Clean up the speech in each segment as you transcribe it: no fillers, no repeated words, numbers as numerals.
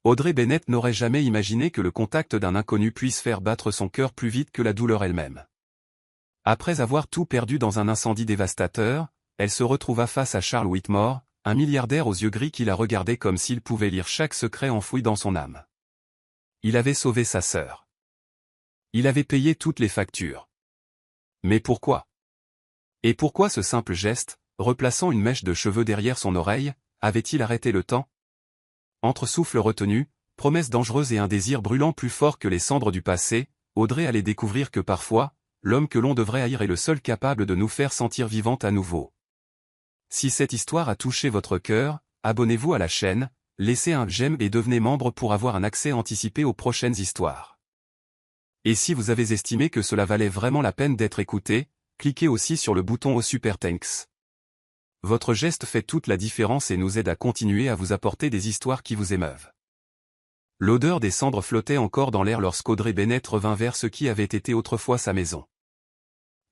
Audrey Bennett n'aurait jamais imaginé que le contact d'un inconnu puisse faire battre son cœur plus vite que la douleur elle-même. Après avoir tout perdu dans un incendie dévastateur, elle se retrouva face à Charles Whitmore, un milliardaire aux yeux gris qui la regardait comme s'il pouvait lire chaque secret enfoui dans son âme. Il avait sauvé sa sœur. Il avait payé toutes les factures. Mais pourquoi? Et pourquoi ce simple geste, replaçant une mèche de cheveux derrière son oreille, avait-il arrêté le temps? Entre souffle retenu, promesses dangereuses et un désir brûlant plus fort que les cendres du passé, Audrey allait découvrir que parfois, l'homme que l'on devrait haïr est le seul capable de nous faire sentir vivantes à nouveau. Si cette histoire a touché votre cœur, abonnez-vous à la chaîne, laissez un j'aime et devenez membre pour avoir un accès anticipé aux prochaines histoires. Et si vous avez estimé que cela valait vraiment la peine d'être écouté, cliquez aussi sur le bouton au Super Thanks. Votre geste fait toute la différence et nous aide à continuer à vous apporter des histoires qui vous émeuvent. L'odeur des cendres flottait encore dans l'air lorsqu'Audrey Bennett revint vers ce qui avait été autrefois sa maison.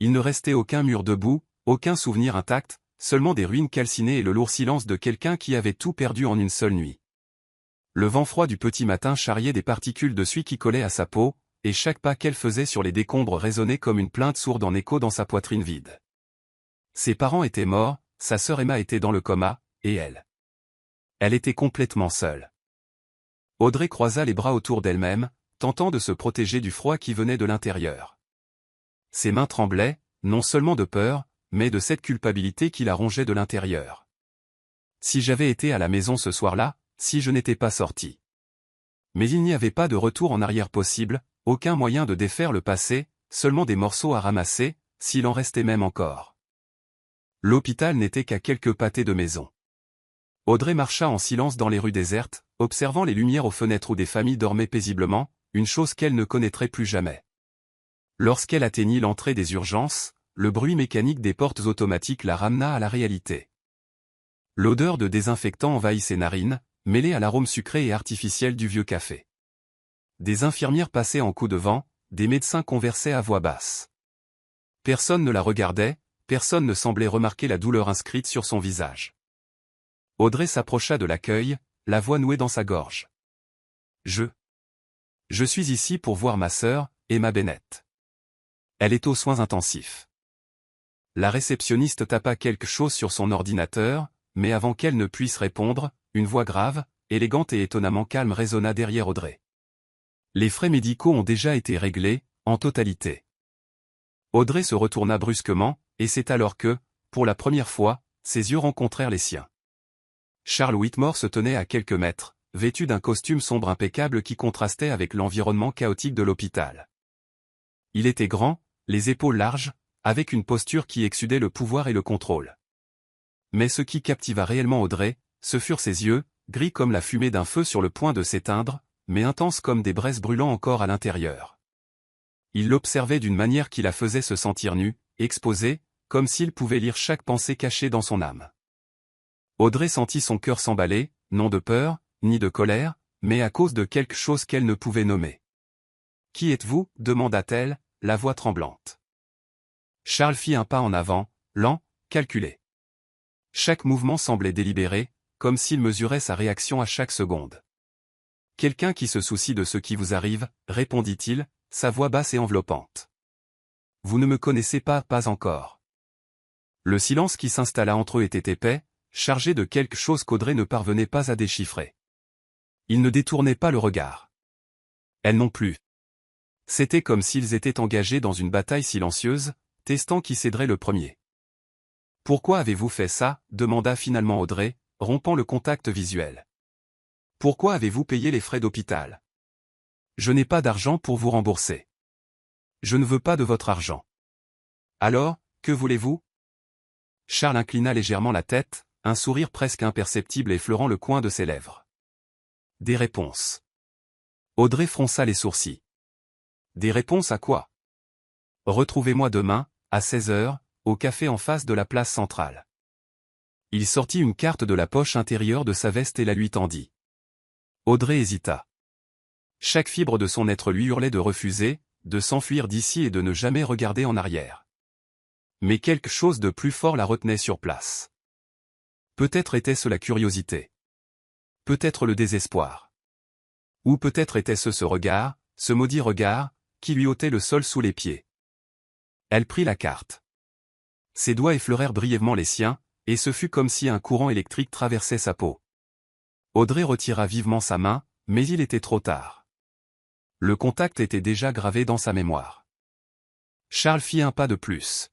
Il ne restait aucun mur debout, aucun souvenir intact, seulement des ruines calcinées et le lourd silence de quelqu'un qui avait tout perdu en une seule nuit. Le vent froid du petit matin charriait des particules de suie qui collaient à sa peau, et chaque pas qu'elle faisait sur les décombres résonnait comme une plainte sourde en écho dans sa poitrine vide. Ses parents étaient morts, sa sœur Emma était dans le coma, et elle. Elle était complètement seule. Audrey croisa les bras autour d'elle-même, tentant de se protéger du froid qui venait de l'intérieur. Ses mains tremblaient, non seulement de peur, mais de cette culpabilité qui la rongeait de l'intérieur. Si j'avais été à la maison ce soir-là, si je n'étais pas sorti. Mais il n'y avait pas de retour en arrière possible, aucun moyen de défaire le passé, seulement des morceaux à ramasser, s'il en restait même encore. L'hôpital n'était qu'à quelques pâtés de maison. Audrey marcha en silence dans les rues désertes, observant les lumières aux fenêtres où des familles dormaient paisiblement, une chose qu'elle ne connaîtrait plus jamais. Lorsqu'elle atteignit l'entrée des urgences, le bruit mécanique des portes automatiques la ramena à la réalité. L'odeur de désinfectant envahit ses narines, mêlée à l'arôme sucré et artificiel du vieux café. Des infirmières passaient en coup de vent, des médecins conversaient à voix basse. Personne ne la regardait, personne ne semblait remarquer la douleur inscrite sur son visage. Audrey s'approcha de l'accueil, la voix nouée dans sa gorge. Je suis ici pour voir ma sœur, Emma Bennett. Elle est aux soins intensifs. La réceptionniste tapa quelque chose sur son ordinateur, mais avant qu'elle ne puisse répondre, une voix grave, élégante et étonnamment calme résonna derrière Audrey. Les frais médicaux ont déjà été réglés, en totalité. Audrey se retourna brusquement, et c'est alors que, pour la première fois, ses yeux rencontrèrent les siens. Charles Whitmore se tenait à quelques mètres, vêtu d'un costume sombre impeccable qui contrastait avec l'environnement chaotique de l'hôpital. Il était grand, les épaules larges, avec une posture qui exsudait le pouvoir et le contrôle. Mais ce qui captiva réellement Audrey, ce furent ses yeux, gris comme la fumée d'un feu sur le point de s'éteindre, mais intenses comme des braises brûlant encore à l'intérieur. Il l'observait d'une manière qui la faisait se sentir nue, exposée, comme s'il pouvait lire chaque pensée cachée dans son âme. Audrey sentit son cœur s'emballer, non de peur, ni de colère, mais à cause de quelque chose qu'elle ne pouvait nommer. « Qui êtes-vous » demanda-t-elle, la voix tremblante. Charles fit un pas en avant, lent, calculé. Chaque mouvement semblait délibéré, comme s'il mesurait sa réaction à chaque seconde. « Quelqu'un qui se soucie de ce qui vous arrive, » répondit-il, sa voix basse et enveloppante. « Vous ne me connaissez pas encore. » Le silence qui s'installa entre eux était épais, chargé de quelque chose qu'Audrey ne parvenait pas à déchiffrer. Il ne détournait pas le regard. Elle non plus. C'était comme s'ils étaient engagés dans une bataille silencieuse, testant qui céderait le premier. « Pourquoi avez-vous fait ça » demanda finalement Audrey, rompant le contact visuel. « Pourquoi avez-vous payé les frais d'hôpital ? Je n'ai pas d'argent pour vous rembourser. Je ne veux pas de votre argent. Alors, que voulez-vous » Charles inclina légèrement la tête, un sourire presque imperceptible effleurant le coin de ses lèvres. Des réponses. Audrey fronça les sourcils. Des réponses à quoi? Retrouvez-moi demain, à 16 h, au café en face de la place centrale. Il sortit une carte de la poche intérieure de sa veste et la lui tendit. Audrey hésita. Chaque fibre de son être lui hurlait de refuser, de s'enfuir d'ici et de ne jamais regarder en arrière. Mais quelque chose de plus fort la retenait sur place. Peut-être était-ce la curiosité. Peut-être le désespoir. Ou peut-être était-ce ce regard, ce maudit regard, qui lui ôtait le sol sous les pieds. Elle prit la carte. Ses doigts effleurèrent brièvement les siens, et ce fut comme si un courant électrique traversait sa peau. Audrey retira vivement sa main, mais il était trop tard. Le contact était déjà gravé dans sa mémoire. Charles fit un pas de plus.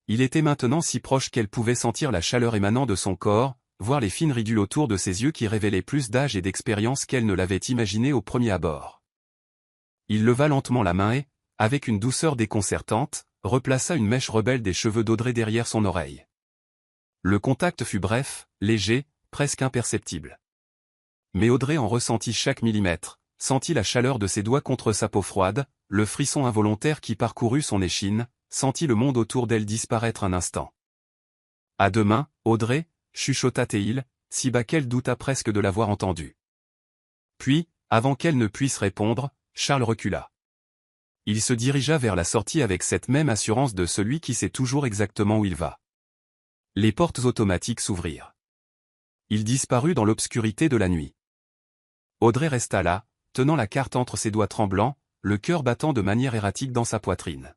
Il était maintenant si proche qu'elle pouvait sentir la chaleur émanant de son corps, voir les fines ridules autour de ses yeux qui révélaient plus d'âge et d'expérience qu'elle ne l'avait imaginé au premier abord. Il leva lentement la main et, avec une douceur déconcertante, replaça une mèche rebelle des cheveux d'Audrey derrière son oreille. Le contact fut bref, léger, presque imperceptible. Mais Audrey en ressentit chaque millimètre, sentit la chaleur de ses doigts contre sa peau froide, le frisson involontaire qui parcourut son échine, sentit le monde autour d'elle disparaître un instant. « À demain, Audrey » chuchota Théil, si bas qu'elle douta presque de l'avoir entendu. Puis, avant qu'elle ne puisse répondre, Charles recula. Il se dirigea vers la sortie avec cette même assurance de celui qui sait toujours exactement où il va. Les portes automatiques s'ouvrirent. Il disparut dans l'obscurité de la nuit. Audrey resta là, tenant la carte entre ses doigts tremblants, le cœur battant de manière erratique dans sa poitrine.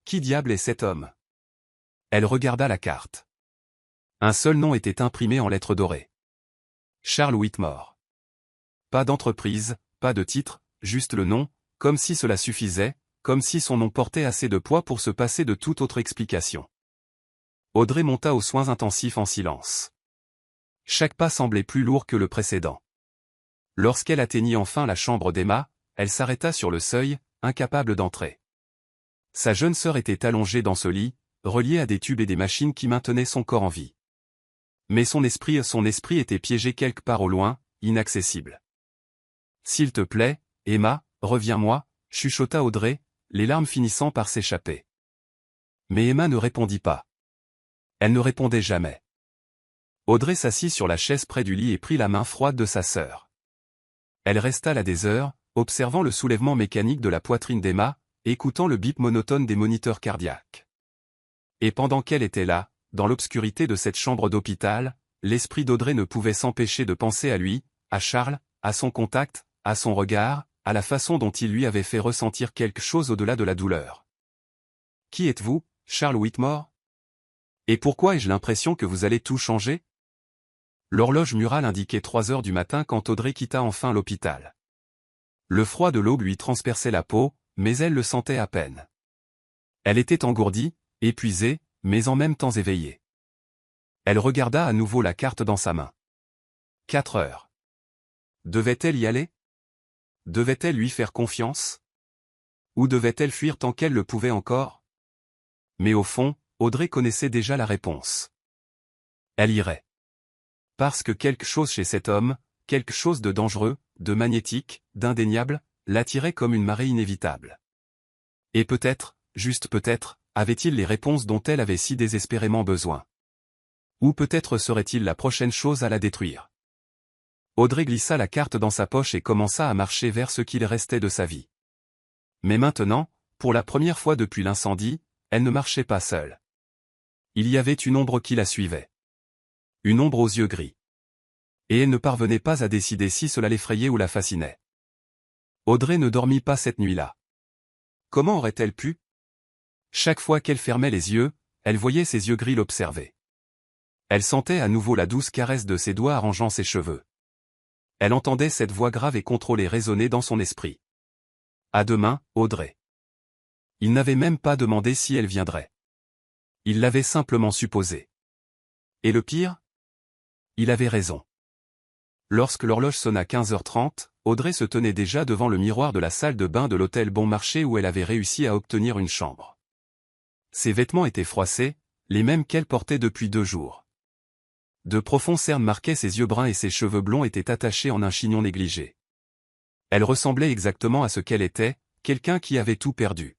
Qui diable est cet homme? Elle regarda la carte. Un seul nom était imprimé en lettres dorées. Charles Whitmore. Pas d'entreprise, pas de titre, juste le nom, comme si cela suffisait, comme si son nom portait assez de poids pour se passer de toute autre explication. Audrey monta aux soins intensifs en silence. Chaque pas semblait plus lourd que le précédent. Lorsqu'elle atteignit enfin la chambre d'Emma, elle s'arrêta sur le seuil, incapable d'entrer. Sa jeune sœur était allongée dans ce lit, reliée à des tubes et des machines qui maintenaient son corps en vie. Mais son esprit était piégé quelque part au loin, inaccessible. « S'il te plaît, Emma, reviens-moi » chuchota Audrey, les larmes finissant par s'échapper. Mais Emma ne répondit pas. Elle ne répondait jamais. Audrey s'assit sur la chaise près du lit et prit la main froide de sa sœur. Elle resta là des heures, observant le soulèvement mécanique de la poitrine d'Emma, écoutant le bip monotone des moniteurs cardiaques. Et pendant qu'elle était là, dans l'obscurité de cette chambre d'hôpital, l'esprit d'Audrey ne pouvait s'empêcher de penser à lui, à Charles, à son contact, à son regard, à la façon dont il lui avait fait ressentir quelque chose au-delà de la douleur. « Qui êtes-vous, Charles Whitmore? Et pourquoi ai-je l'impression que vous allez tout changer ?» L'horloge murale indiquait 3 heures du matin quand Audrey quitta enfin l'hôpital. Le froid de l'aube lui transperçait la peau, mais elle le sentait à peine. Elle était engourdie, épuisée, mais en même temps éveillée. Elle regarda à nouveau la carte dans sa main. 4 heures. Devait-elle y aller? Devait-elle lui faire confiance? Ou devait-elle fuir tant qu'elle le pouvait encore? Mais au fond, Audrey connaissait déjà la réponse. Elle irait. Parce que quelque chose chez cet homme, quelque chose de dangereux, de magnétique, d'indéniable, l'attirait comme une marée inévitable. Et peut-être, juste peut-être, avait-il les réponses dont elle avait si désespérément besoin. Ou peut-être serait-il la prochaine chose à la détruire. Audrey glissa la carte dans sa poche et commença à marcher vers ce qu'il restait de sa vie. Mais maintenant, pour la première fois depuis l'incendie, elle ne marchait pas seule. Il y avait une ombre qui la suivait. Une ombre aux yeux gris. Et elle ne parvenait pas à décider si cela l'effrayait ou la fascinait. Audrey ne dormit pas cette nuit-là. Comment aurait-elle pu? Chaque fois qu'elle fermait les yeux, elle voyait ses yeux gris l'observer. Elle sentait à nouveau la douce caresse de ses doigts arrangeant ses cheveux. Elle entendait cette voix grave et contrôlée résonner dans son esprit. À demain, Audrey. Il n'avait même pas demandé si elle viendrait. Il l'avait simplement supposé. Et le pire? Il avait raison. Lorsque l'horloge sonna 15h30, Audrey se tenait déjà devant le miroir de la salle de bain de l'hôtel Bon Marché où elle avait réussi à obtenir une chambre. Ses vêtements étaient froissés, les mêmes qu'elle portait depuis 2 jours. De profonds cernes marquaient ses yeux bruns et ses cheveux blonds étaient attachés en un chignon négligé. Elle ressemblait exactement à ce qu'elle était, quelqu'un qui avait tout perdu.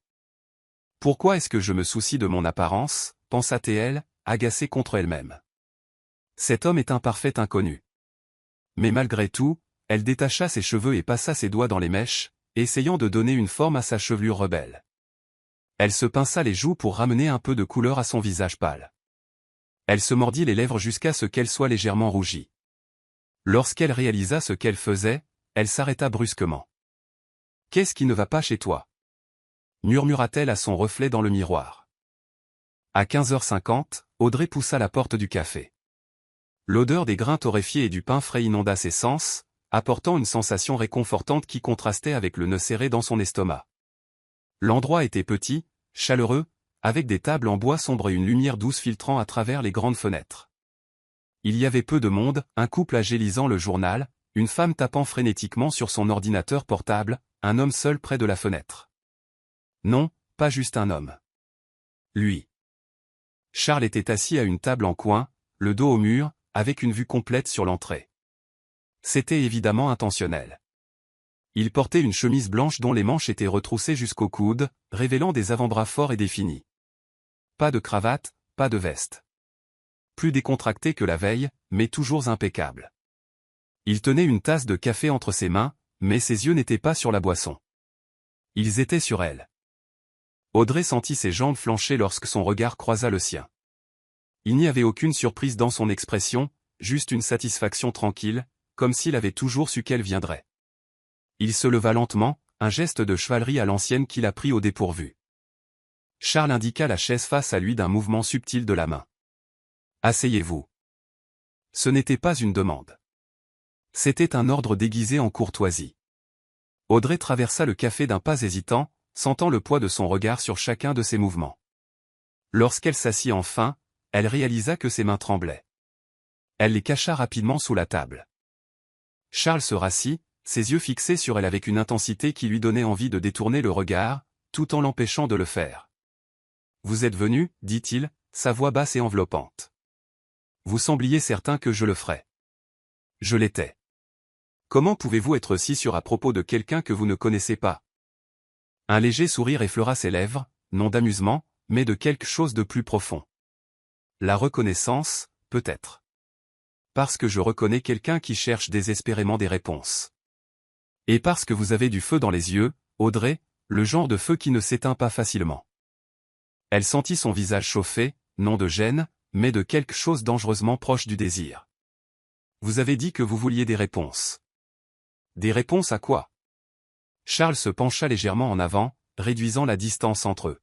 « Pourquoi est-ce que je me soucie de mon apparence ?» pensa-t-elle, agacée contre elle-même. Cet homme est un parfait inconnu. Mais malgré tout, elle détacha ses cheveux et passa ses doigts dans les mèches, essayant de donner une forme à sa chevelure rebelle. Elle se pinça les joues pour ramener un peu de couleur à son visage pâle. Elle se mordit les lèvres jusqu'à ce qu'elles soient légèrement rougies. Lorsqu'elle réalisa ce qu'elle faisait, elle s'arrêta brusquement. « Qu'est-ce qui ne va pas chez toi ?» murmura-t-elle à son reflet dans le miroir. À 15h50, Audrey poussa la porte du café. L'odeur des grains torréfiés et du pain frais inonda ses sens, apportant une sensation réconfortante qui contrastait avec le nœud serré dans son estomac. L'endroit était petit, chaleureux, avec des tables en bois sombre et une lumière douce filtrant à travers les grandes fenêtres. Il y avait peu de monde, un couple âgé lisant le journal, une femme tapant frénétiquement sur son ordinateur portable, un homme seul près de la fenêtre. Non, pas juste un homme. Lui. Charles était assis à une table en coin, le dos au mur, avec une vue complète sur l'entrée. C'était évidemment intentionnel. Il portait une chemise blanche dont les manches étaient retroussées jusqu'au coude, révélant des avant-bras forts et définis. Pas de cravate, pas de veste. Plus décontracté que la veille, mais toujours impeccable. Il tenait une tasse de café entre ses mains, mais ses yeux n'étaient pas sur la boisson. Ils étaient sur elle. Audrey sentit ses jambes flancher lorsque son regard croisa le sien. Il n'y avait aucune surprise dans son expression, juste une satisfaction tranquille, comme s'il avait toujours su qu'elle viendrait. Il se leva lentement, un geste de chevalerie à l'ancienne qui la prit au dépourvu. Charles indiqua la chaise face à lui d'un mouvement subtil de la main. « Asseyez-vous. » Ce n'était pas une demande. C'était un ordre déguisé en courtoisie. Audrey traversa le café d'un pas hésitant, sentant le poids de son regard sur chacun de ses mouvements. Lorsqu'elle s'assit enfin, elle réalisa que ses mains tremblaient. Elle les cacha rapidement sous la table. Charles se rassit, ses yeux fixés sur elle avec une intensité qui lui donnait envie de détourner le regard, tout en l'empêchant de le faire. « Vous êtes venu, dit-il, sa voix basse et enveloppante. Vous sembliez certain que je le ferais. Je l'étais. Comment pouvez-vous être si sûr à propos de quelqu'un que vous ne connaissez pas ? » Un léger sourire effleura ses lèvres, non d'amusement, mais de quelque chose de plus profond. La reconnaissance, peut-être. Parce que je reconnais quelqu'un qui cherche désespérément des réponses. Et parce que vous avez du feu dans les yeux, Audrey, le genre de feu qui ne s'éteint pas facilement. Elle sentit son visage chauffer, non de gêne, mais de quelque chose dangereusement proche du désir. Vous avez dit que vous vouliez des réponses. Des réponses à quoi ? Charles se pencha légèrement en avant, réduisant la distance entre eux.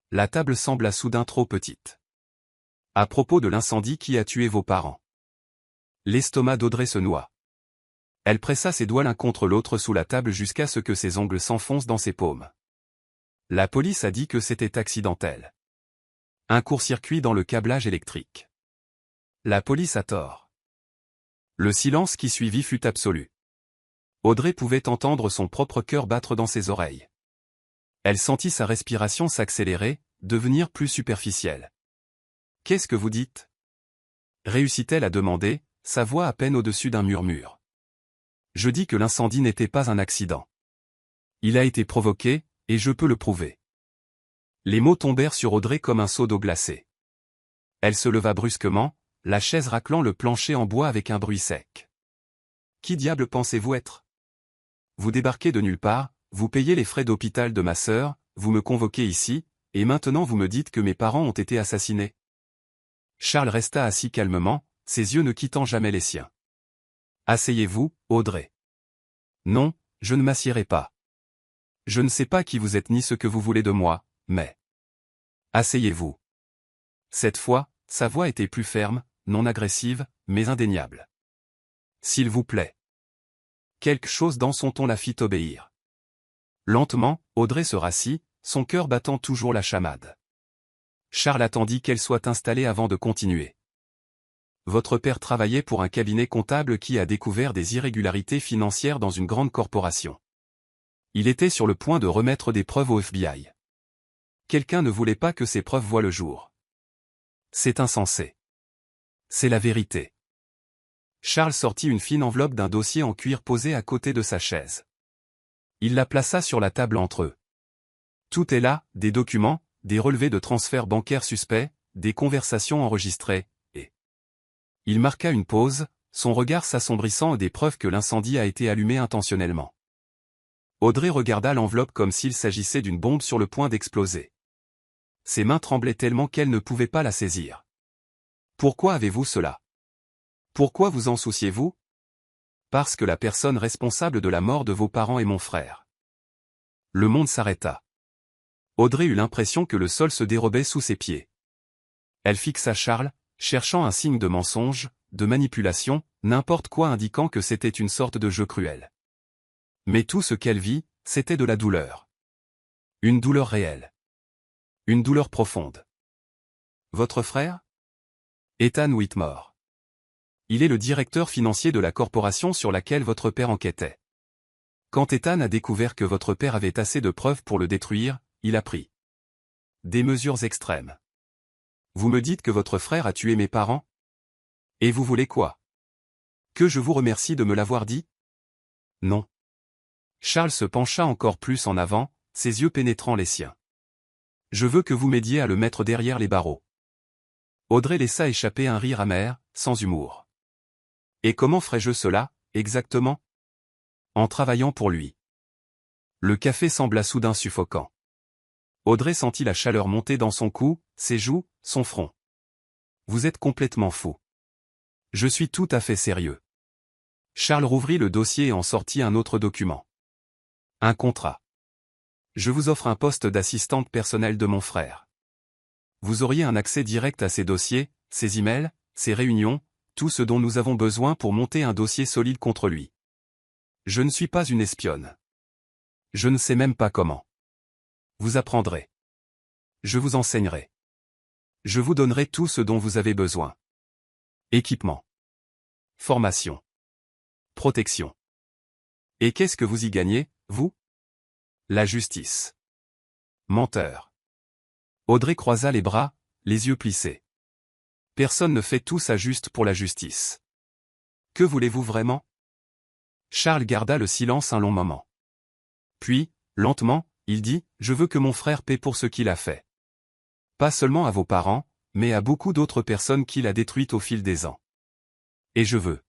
La table sembla soudain trop petite. À propos de l'incendie qui a tué vos parents. L'estomac d'Audrey se noua. Elle pressa ses doigts l'un contre l'autre sous la table jusqu'à ce que ses ongles s'enfoncent dans ses paumes. La police a dit que c'était accidentel. Un court-circuit dans le câblage électrique. La police a tort. Le silence qui suivit fut absolu. Audrey pouvait entendre son propre cœur battre dans ses oreilles. Elle sentit sa respiration s'accélérer, devenir plus superficielle. « Qu'est-ce que vous dites ?» réussit-elle à demander, sa voix à peine au-dessus d'un murmure. « Je dis que l'incendie n'était pas un accident. Il a été provoqué, et je peux le prouver. » Les mots tombèrent sur Audrey comme un seau d'eau glacée. Elle se leva brusquement, la chaise raclant le plancher en bois avec un bruit sec. « Qui diable pensez-vous être ? Vous débarquez de nulle part, vous payez les frais d'hôpital de ma sœur, vous me convoquez ici, et maintenant vous me dites que mes parents ont été assassinés. » Charles resta assis calmement, ses yeux ne quittant jamais les siens. « Asseyez-vous, Audrey. »« Non, je ne m'assiérai pas. Je ne sais pas qui vous êtes ni ce que vous voulez de moi, mais... »« Asseyez-vous. » Cette fois, sa voix était plus ferme, non agressive, mais indéniable. « S'il vous plaît. » Quelque chose dans son ton la fit obéir. Lentement, Audrey se rassit, son cœur battant toujours la chamade. Charles attendit qu'elle soit installée avant de continuer. « Votre père travaillait pour un cabinet comptable qui a découvert des irrégularités financières dans une grande corporation. Il était sur le point de remettre des preuves au FBI. Quelqu'un ne voulait pas que ces preuves voient le jour. C'est insensé. C'est la vérité. » Charles sortit une fine enveloppe d'un dossier en cuir posé à côté de sa chaise. Il la plaça sur la table entre eux. Tout est là, des documents, des relevés de transferts bancaires suspects, des conversations enregistrées, et... Il marqua une pause, son regard s'assombrissant des preuves que l'incendie a été allumé intentionnellement. Audrey regarda l'enveloppe comme s'il s'agissait d'une bombe sur le point d'exploser. Ses mains tremblaient tellement qu'elle ne pouvait pas la saisir. « Pourquoi avez-vous cela ? Pourquoi vous en souciez-vous ? parce que la personne responsable de la mort de vos parents est mon frère. Le monde s'arrêta. Audrey eut l'impression que le sol se dérobait sous ses pieds. Elle fixa Charles, cherchant un signe de mensonge, de manipulation, n'importe quoi indiquant que c'était une sorte de jeu cruel. Mais tout ce qu'elle vit, c'était de la douleur. Une douleur réelle. Une douleur profonde. Votre frère? Ethan Whitmore. Il est le directeur financier de la corporation sur laquelle votre père enquêtait. Quand Ethan a découvert que votre père avait assez de preuves pour le détruire, il a pris des mesures extrêmes. Vous me dites que votre frère a tué mes parents? Et vous voulez quoi? Que je vous remercie de me l'avoir dit? Non. Charles se pencha encore plus en avant, ses yeux pénétrant les siens. Je veux que vous m'aidiez à le mettre derrière les barreaux. Audrey laissa échapper un rire amer, sans humour. Et comment ferais-je cela, exactement? En travaillant pour lui. Le café sembla soudain suffocant. Audrey sentit la chaleur monter dans son cou, ses joues, son front. Vous êtes complètement fou. Je suis tout à fait sérieux. Charles rouvrit le dossier et en sortit un autre document. Un contrat. Je vous offre un poste d'assistante personnelle de mon frère. Vous auriez un accès direct à ses dossiers, ses emails, ses réunions, tout ce dont nous avons besoin pour monter un dossier solide contre lui. Je ne suis pas une espionne. Je ne sais même pas comment. Vous apprendrez. Je vous enseignerai. Je vous donnerai tout ce dont vous avez besoin. Équipement. Formation. Protection. Et qu'est-ce que vous y gagnez, vous? La justice. Menteur. Audrey croisa les bras, les yeux plissés. Personne ne fait tout ça juste pour la justice. Que voulez-vous vraiment? Charles garda le silence un long moment. Puis, lentement, il dit, je veux que mon frère paie pour ce qu'il a fait. Pas seulement à vos parents, mais à beaucoup d'autres personnes qu'il a détruites au fil des ans. Et je veux.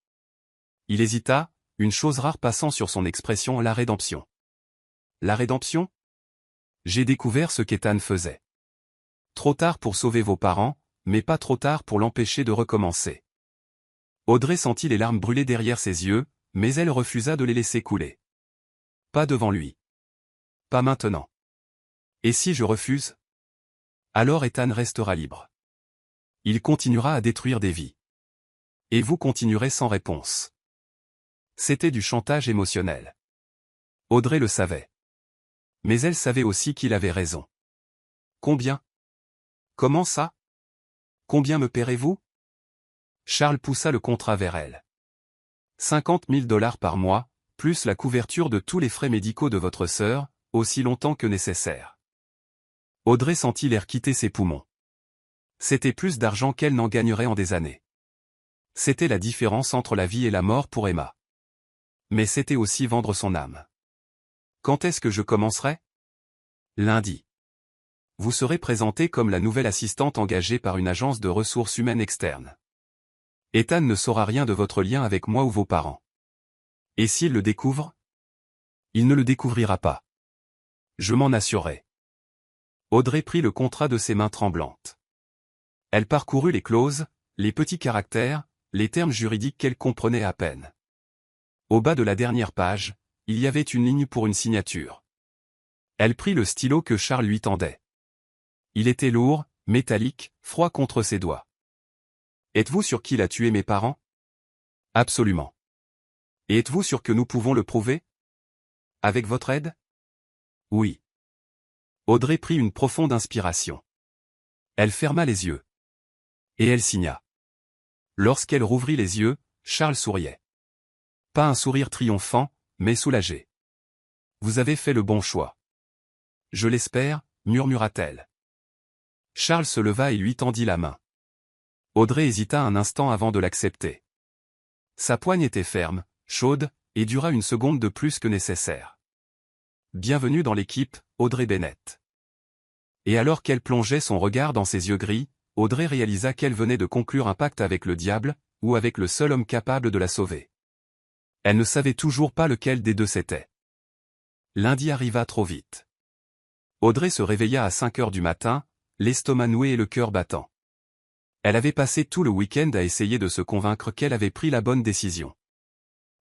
Il hésita, une chose rare passant sur son expression, la rédemption. La rédemption? J'ai découvert ce qu'Ethan faisait. Trop tard pour sauver vos parents, mais pas trop tard pour l'empêcher de recommencer. Audrey sentit les larmes brûler derrière ses yeux, mais elle refusa de les laisser couler. Pas devant lui. Pas maintenant. Et si je refuse? Alors Ethan restera libre. Il continuera à détruire des vies. Et vous continuerez sans réponse. C'était du chantage émotionnel. Audrey le savait. Mais elle savait aussi qu'il avait raison. Combien? Comment ça? Combien me paierez-vous? Charles poussa le contrat vers elle. 50 000 $ par mois, plus la couverture de tous les frais médicaux de votre sœur, aussi longtemps que nécessaire. Audrey sentit l'air quitter ses poumons. C'était plus d'argent qu'elle n'en gagnerait en des années. C'était la différence entre la vie et la mort pour Emma. Mais c'était aussi vendre son âme. Quand est-ce que je commencerai? Lundi. Vous serez présentée comme la nouvelle assistante engagée par une agence de ressources humaines externe. Ethan ne saura rien de votre lien avec moi ou vos parents. Et s'il le découvre? Il ne le découvrira pas. Je m'en assurerai. Audrey prit le contrat de ses mains tremblantes. Elle parcourut les clauses, les petits caractères, les termes juridiques qu'elle comprenait à peine. Au bas de la dernière page, il y avait une ligne pour une signature. Elle prit le stylo que Charles lui tendait. Il était lourd, métallique, froid contre ses doigts. Êtes-vous sûr qu'il a tué mes parents? Absolument. Et êtes-vous sûr que nous pouvons le prouver? Avec votre aide? Oui. Audrey prit une profonde inspiration. Elle ferma les yeux. Et elle signa. Lorsqu'elle rouvrit les yeux, Charles souriait. Pas un sourire triomphant, mais soulagé. Vous avez fait le bon choix. Je l'espère, murmura-t-elle. Charles se leva et lui tendit la main. Audrey hésita un instant avant de l'accepter. Sa poigne était ferme, chaude, et dura une seconde de plus que nécessaire. Bienvenue dans l'équipe, Audrey Bennett. Et alors qu'elle plongeait son regard dans ses yeux gris, Audrey réalisa qu'elle venait de conclure un pacte avec le diable, ou avec le seul homme capable de la sauver. Elle ne savait toujours pas lequel des deux c'était. Lundi arriva trop vite. Audrey se réveilla à 5 heures du matin, l'estomac noué et le cœur battant. Elle avait passé tout le week-end à essayer de se convaincre qu'elle avait pris la bonne décision.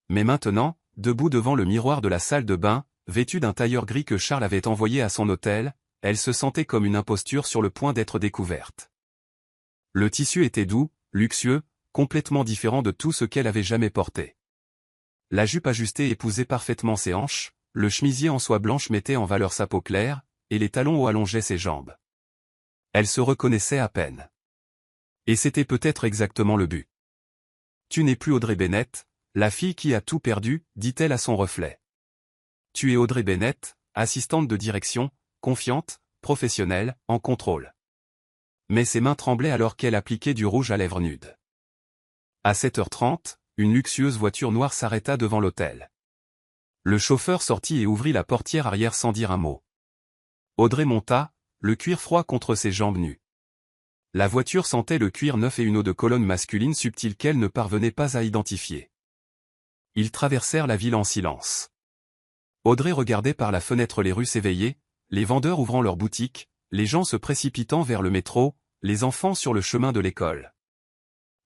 Mais maintenant, debout devant le miroir de la salle de bain, vêtue d'un tailleur gris que Charles avait envoyé à son hôtel, elle se sentait comme une imposture sur le point d'être découverte. Le tissu était doux, luxueux, complètement différent de tout ce qu'elle avait jamais porté. La jupe ajustée épousait parfaitement ses hanches, le chemisier en soie blanche mettait en valeur sa peau claire, et les talons hauts allongeaient ses jambes. Elle se reconnaissait à peine. Et c'était peut-être exactement le but. « Tu n'es plus Audrey Bennett, la fille qui a tout perdu, dit-elle à son reflet. Tu es Audrey Bennett, assistante de direction, confiante, professionnelle, en contrôle. » Mais ses mains tremblaient alors qu'elle appliquait du rouge à lèvres nudes. À 7h30, une luxueuse voiture noire s'arrêta devant l'hôtel. Le chauffeur sortit et ouvrit la portière arrière sans dire un mot. Audrey monta, le cuir froid contre ses jambes nues. La voiture sentait le cuir neuf et une eau de colonne masculine subtile qu'elle ne parvenait pas à identifier. Ils traversèrent la ville en silence. Audrey regardait par la fenêtre les rues s'éveiller, les vendeurs ouvrant leurs boutiques, les gens se précipitant vers le métro, les enfants sur le chemin de l'école.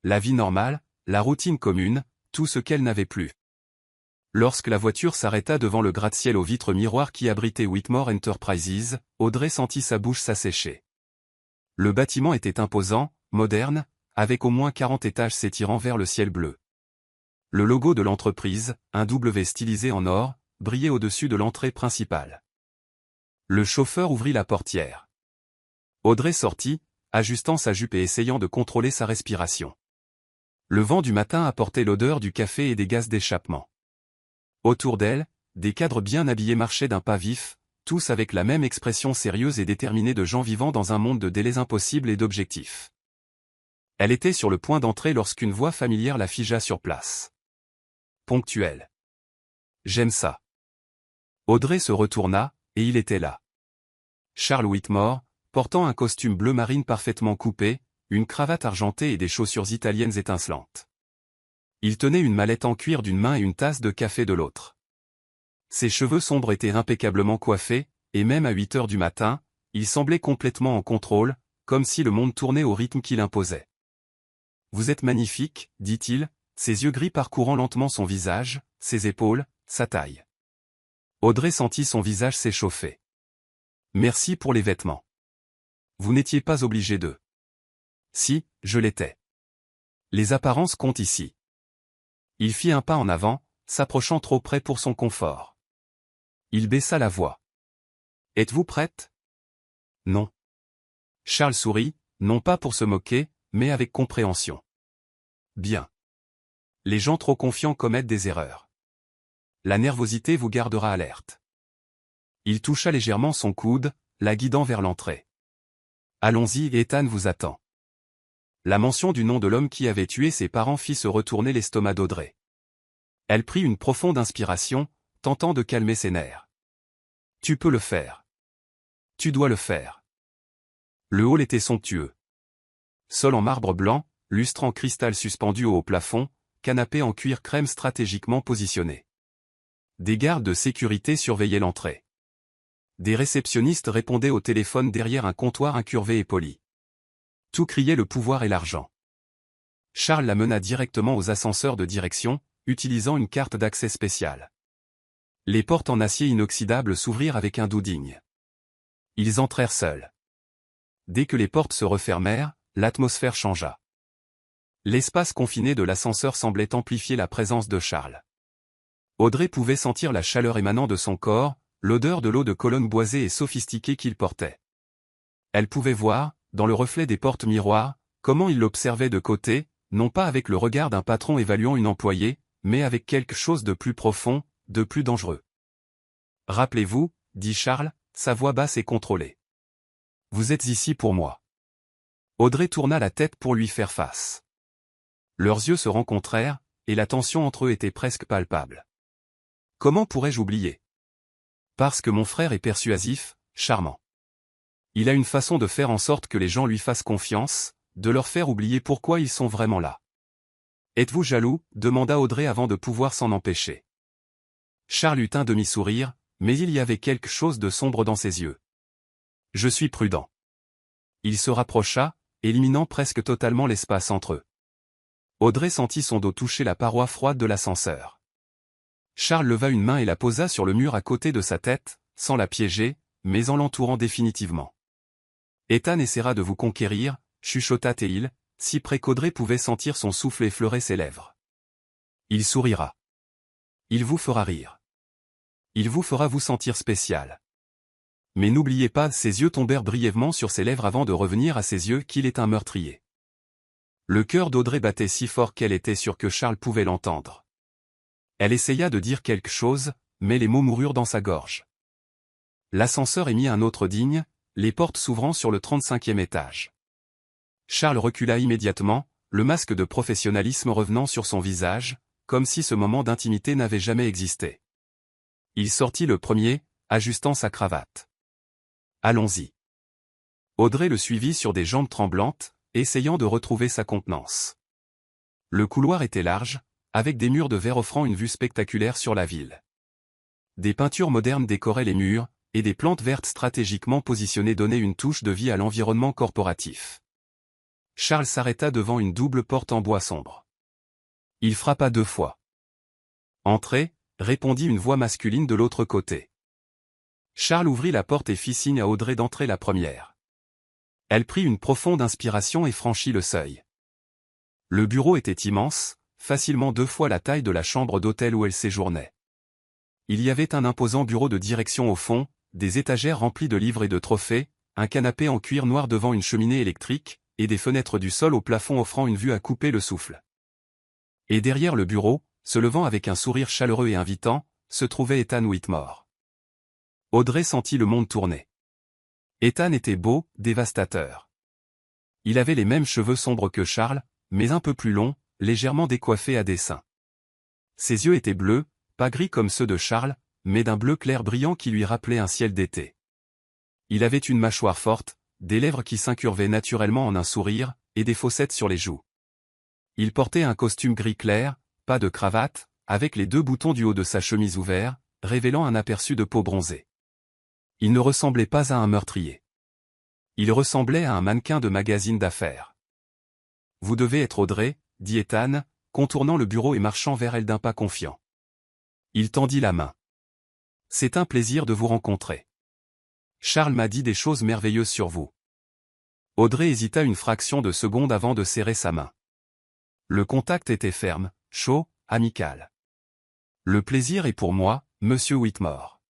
La vie normale, la routine commune, tout ce qu'elle n'avait plus. Lorsque la voiture s'arrêta devant le gratte-ciel aux vitres miroirs qui abritait Whitmore Enterprises, Audrey sentit sa bouche s'assécher. Le bâtiment était imposant, moderne, avec au moins 40 étages s'étirant vers le ciel bleu. Le logo de l'entreprise, un W stylisé en or, brillait au-dessus de l'entrée principale. Le chauffeur ouvrit la portière. Audrey sortit, ajustant sa jupe et essayant de contrôler sa respiration. Le vent du matin apportait l'odeur du café et des gaz d'échappement. Autour d'elle, des cadres bien habillés marchaient d'un pas vif, tous avec la même expression sérieuse et déterminée de gens vivant dans un monde de délais impossibles et d'objectifs. Elle était sur le point d'entrer lorsqu'une voix familière la figea sur place. Ponctuelle. J'aime ça. Audrey se retourna, et il était là. Charles Whitmore, portant un costume bleu marine parfaitement coupé, une cravate argentée et des chaussures italiennes étincelantes. Il tenait une mallette en cuir d'une main et une tasse de café de l'autre. Ses cheveux sombres étaient impeccablement coiffés, et même à 8 heures du matin, il semblait complètement en contrôle, comme si le monde tournait au rythme qu'il imposait. « Vous êtes magnifique, dit-il, ses yeux gris parcourant lentement son visage, ses épaules, sa taille. Audrey sentit son visage s'échauffer. « Merci pour les vêtements. Vous n'étiez pas obligé de. » « Si, je l'étais. Les apparences comptent ici. » Il fit un pas en avant, s'approchant trop près pour son confort. Il baissa la voix. « Êtes-vous prête ? » « Non. » Charles sourit, non pas pour se moquer, mais avec compréhension. « Bien. Les gens trop confiants commettent des erreurs. La nervosité vous gardera alerte. » Il toucha légèrement son coude, la guidant vers l'entrée. « Allons-y, Ethan vous attend. » La mention du nom de l'homme qui avait tué ses parents fit se retourner l'estomac d'Audrey. Elle prit une profonde inspiration, tentant de calmer ses nerfs. « Tu peux le faire. Tu dois le faire. » Le hall était somptueux. Sol en marbre blanc, lustre en cristal suspendu au haut plafond, canapé en cuir crème stratégiquement positionné. Des gardes de sécurité surveillaient l'entrée. Des réceptionnistes répondaient au téléphone derrière un comptoir incurvé et poli. Tout criait le pouvoir et l'argent. Charles la mena directement aux ascenseurs de direction, utilisant une carte d'accès spéciale. Les portes en acier inoxydable s'ouvrirent avec un doux digne. Ils entrèrent seuls. Dès que les portes se refermèrent, l'atmosphère changea. L'espace confiné de l'ascenseur semblait amplifier la présence de Charles. Audrey pouvait sentir la chaleur émanant de son corps, l'odeur de l'eau de colonne boisée et sophistiquée qu'il portait. Elle pouvait voir, dans le reflet des portes miroirs, comment il l'observait de côté, non pas avec le regard d'un patron évaluant une employée, mais avec quelque chose de plus profond, de plus dangereux. « Rappelez-vous, dit Charles, sa voix basse et contrôlée. Vous êtes ici pour moi. » Audrey tourna la tête pour lui faire face. Leurs yeux se rencontrèrent, et la tension entre eux était presque palpable. « Comment pourrais-je oublier ? Parce que mon frère est persuasif, charmant. Il a une façon de faire en sorte que les gens lui fassent confiance, de leur faire oublier pourquoi ils sont vraiment là. »« Êtes-vous jaloux ? demanda Audrey avant de pouvoir s'en empêcher. Charles eut un demi-sourire, mais il y avait quelque chose de sombre dans ses yeux. « Je suis prudent. » Il se rapprocha, éliminant presque totalement l'espace entre eux. Audrey sentit son dos toucher la paroi froide de l'ascenseur. Charles leva une main et la posa sur le mur à côté de sa tête, sans la piéger, mais en l'entourant définitivement. Ethan essaiera de vous conquérir, chuchota-t-il, si près qu'Audrey pouvait sentir son souffle effleurer ses lèvres. Il sourira. Il vous fera rire. Il vous fera vous sentir spécial. Mais n'oubliez pas, ses yeux tombèrent brièvement sur ses lèvres avant de revenir à ses yeux qu'il est un meurtrier. Le cœur d'Audrey battait si fort qu'elle était sûre que Charles pouvait l'entendre. Elle essaya de dire quelque chose, mais les mots moururent dans sa gorge. L'ascenseur émit un autre digne, les portes s'ouvrant sur le 35e étage. Charles recula immédiatement, le masque de professionnalisme revenant sur son visage, comme si ce moment d'intimité n'avait jamais existé. Il sortit le premier, ajustant sa cravate. Allons-y. Audrey le suivit sur des jambes tremblantes, essayant de retrouver sa contenance. Le couloir était large, avec des murs de verre offrant une vue spectaculaire sur la ville. Des peintures modernes décoraient les murs, et des plantes vertes stratégiquement positionnées donnaient une touche de vie à l'environnement corporatif. Charles s'arrêta devant une double porte en bois sombre. Il frappa 2 fois. « Entrez », répondit une voix masculine de l'autre côté. Charles ouvrit la porte et fit signe à Audrey d'entrer la première. Elle prit une profonde inspiration et franchit le seuil. Le bureau était immense, facilement 2 fois la taille de la chambre d'hôtel où elle séjournait. Il y avait un imposant bureau de direction au fond, des étagères remplies de livres et de trophées, un canapé en cuir noir devant une cheminée électrique, et des fenêtres du sol au plafond offrant une vue à couper le souffle. Et derrière le bureau, se levant avec un sourire chaleureux et invitant, se trouvait Ethan Whitmore. Audrey sentit le monde tourner. Ethan était beau, dévastateur. Il avait les mêmes cheveux sombres que Charles, mais un peu plus longs, légèrement décoiffés à dessin. Ses yeux étaient bleus, pas gris comme ceux de Charles, mais d'un bleu clair brillant qui lui rappelait un ciel d'été. Il avait une mâchoire forte, des lèvres qui s'incurvaient naturellement en un sourire, et des fossettes sur les joues. Il portait un costume gris clair, pas de cravate, avec les 2 boutons du haut de sa chemise ouverts, révélant un aperçu de peau bronzée. Il ne ressemblait pas à un meurtrier. Il ressemblait à un mannequin de magazine d'affaires. « Vous devez être Audrey », dit Ethan, contournant le bureau et marchant vers elle d'un pas confiant. Il tendit la main. « C'est un plaisir de vous rencontrer. Charles m'a dit des choses merveilleuses sur vous. » Audrey hésita une fraction de seconde avant de serrer sa main. Le contact était ferme, chaud, amical. « Le plaisir est pour moi, monsieur Whitmore.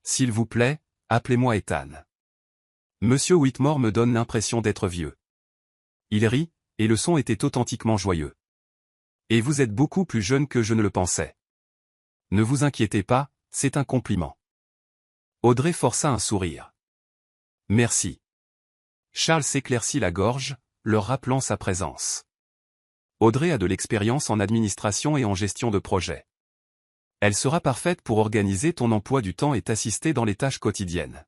S'il vous plaît, appelez-moi Ethan. » Monsieur Whitmore me donne l'impression d'être vieux. Il rit, et le son était authentiquement joyeux. « Et vous êtes beaucoup plus jeune que je ne le pensais. Ne vous inquiétez pas, c'est un compliment. » Audrey força un sourire. « Merci. » Charles s'éclaircit la gorge, leur rappelant sa présence. Audrey a de l'expérience en administration et en gestion de projet. Elle sera parfaite pour organiser ton emploi du temps et t'assister dans les tâches quotidiennes.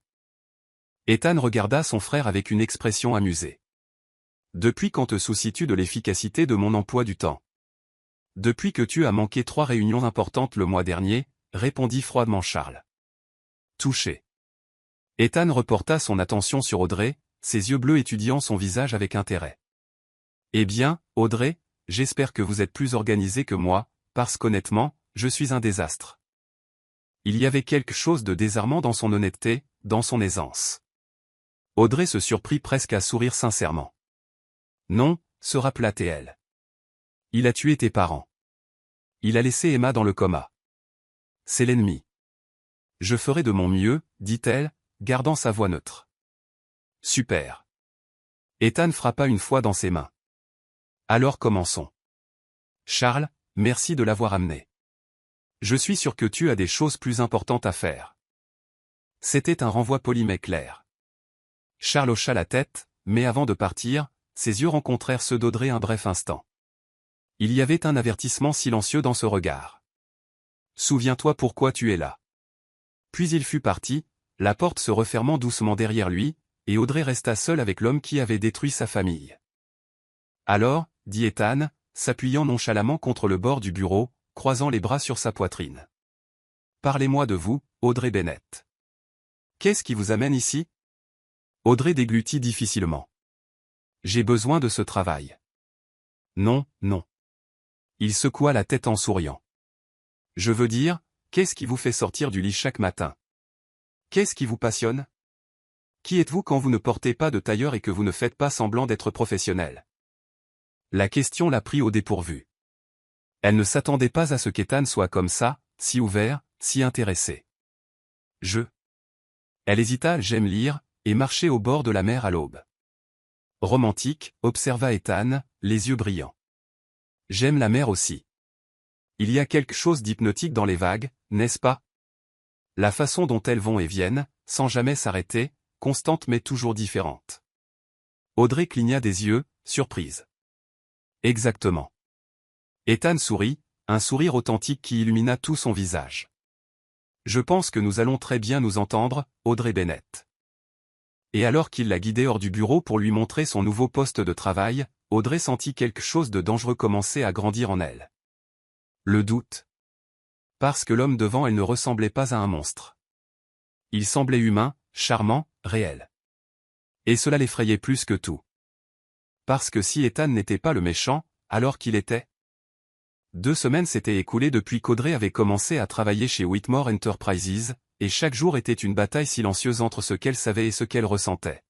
Ethan regarda son frère avec une expression amusée. « Depuis quand te soucies-tu de l'efficacité de mon emploi du temps ? » « Depuis que tu as manqué 3 réunions importantes le mois dernier, » répondit froidement Charles. Touché. Ethan reporta son attention sur Audrey, ses yeux bleus étudiant son visage avec intérêt. « Eh bien, Audrey, j'espère que vous êtes plus organisée que moi, parce qu'honnêtement, je suis un désastre. » Il y avait quelque chose de désarmant dans son honnêteté, dans son aisance. Audrey se surprit presque à sourire sincèrement. « Non, se rappela-t-elle. Il a tué tes parents. Il a laissé Emma dans le coma. C'est l'ennemi. Je ferai de mon mieux, dit-elle, gardant sa voix neutre. Super. Ethan frappa une fois dans ses mains. Alors commençons. Charles, merci de l'avoir amené. Je suis sûr que tu as des choses plus importantes à faire. C'était un renvoi poli mais clair. Charles hocha la tête, mais avant de partir, ses yeux rencontrèrent ceux d'Audrey un bref instant. Il y avait un avertissement silencieux dans ce regard. Souviens-toi pourquoi tu es là. Puis il fut parti, la porte se refermant doucement derrière lui, et Audrey resta seule avec l'homme qui avait détruit sa famille. Alors, dit Ethan, s'appuyant nonchalamment contre le bord du bureau, croisant les bras sur sa poitrine. Parlez-moi de vous, Audrey Bennett. Qu'est-ce qui vous amène ici ? Audrey déglutit difficilement. J'ai besoin de ce travail. Non, non. Il secoua la tête en souriant. Je veux dire, qu'est-ce qui vous fait sortir du lit chaque matin? Qu'est-ce qui vous passionne? Qui êtes-vous quand vous ne portez pas de tailleur et que vous ne faites pas semblant d'être professionnel? La question l'a pris au dépourvu. Elle ne s'attendait pas à ce qu'Ethan soit comme ça, si ouvert, si intéressé. Elle hésita, j'aime lire, et marcher au bord de la mer à l'aube. Romantique, observa Ethan, les yeux brillants. J'aime la mer aussi. Il y a quelque chose d'hypnotique dans les vagues, n'est-ce pas? La façon dont elles vont et viennent, sans jamais s'arrêter, constante mais toujours différente. Audrey cligna des yeux, surprise. Exactement. Ethan sourit, un sourire authentique qui illumina tout son visage. Je pense que nous allons très bien nous entendre, Audrey Bennett. Et alors qu'il la guidait hors du bureau pour lui montrer son nouveau poste de travail, Audrey sentit quelque chose de dangereux commencer à grandir en elle. Le doute. Parce que l'homme devant elle ne ressemblait pas à un monstre. Il semblait humain, charmant, réel. Et cela l'effrayait plus que tout. Parce que si Ethan n'était pas le méchant, alors qu'il était? 2 semaines s'étaient écoulées depuis qu'Audrey avait commencé à travailler chez Whitmore Enterprises, et chaque jour était une bataille silencieuse entre ce qu'elle savait et ce qu'elle ressentait.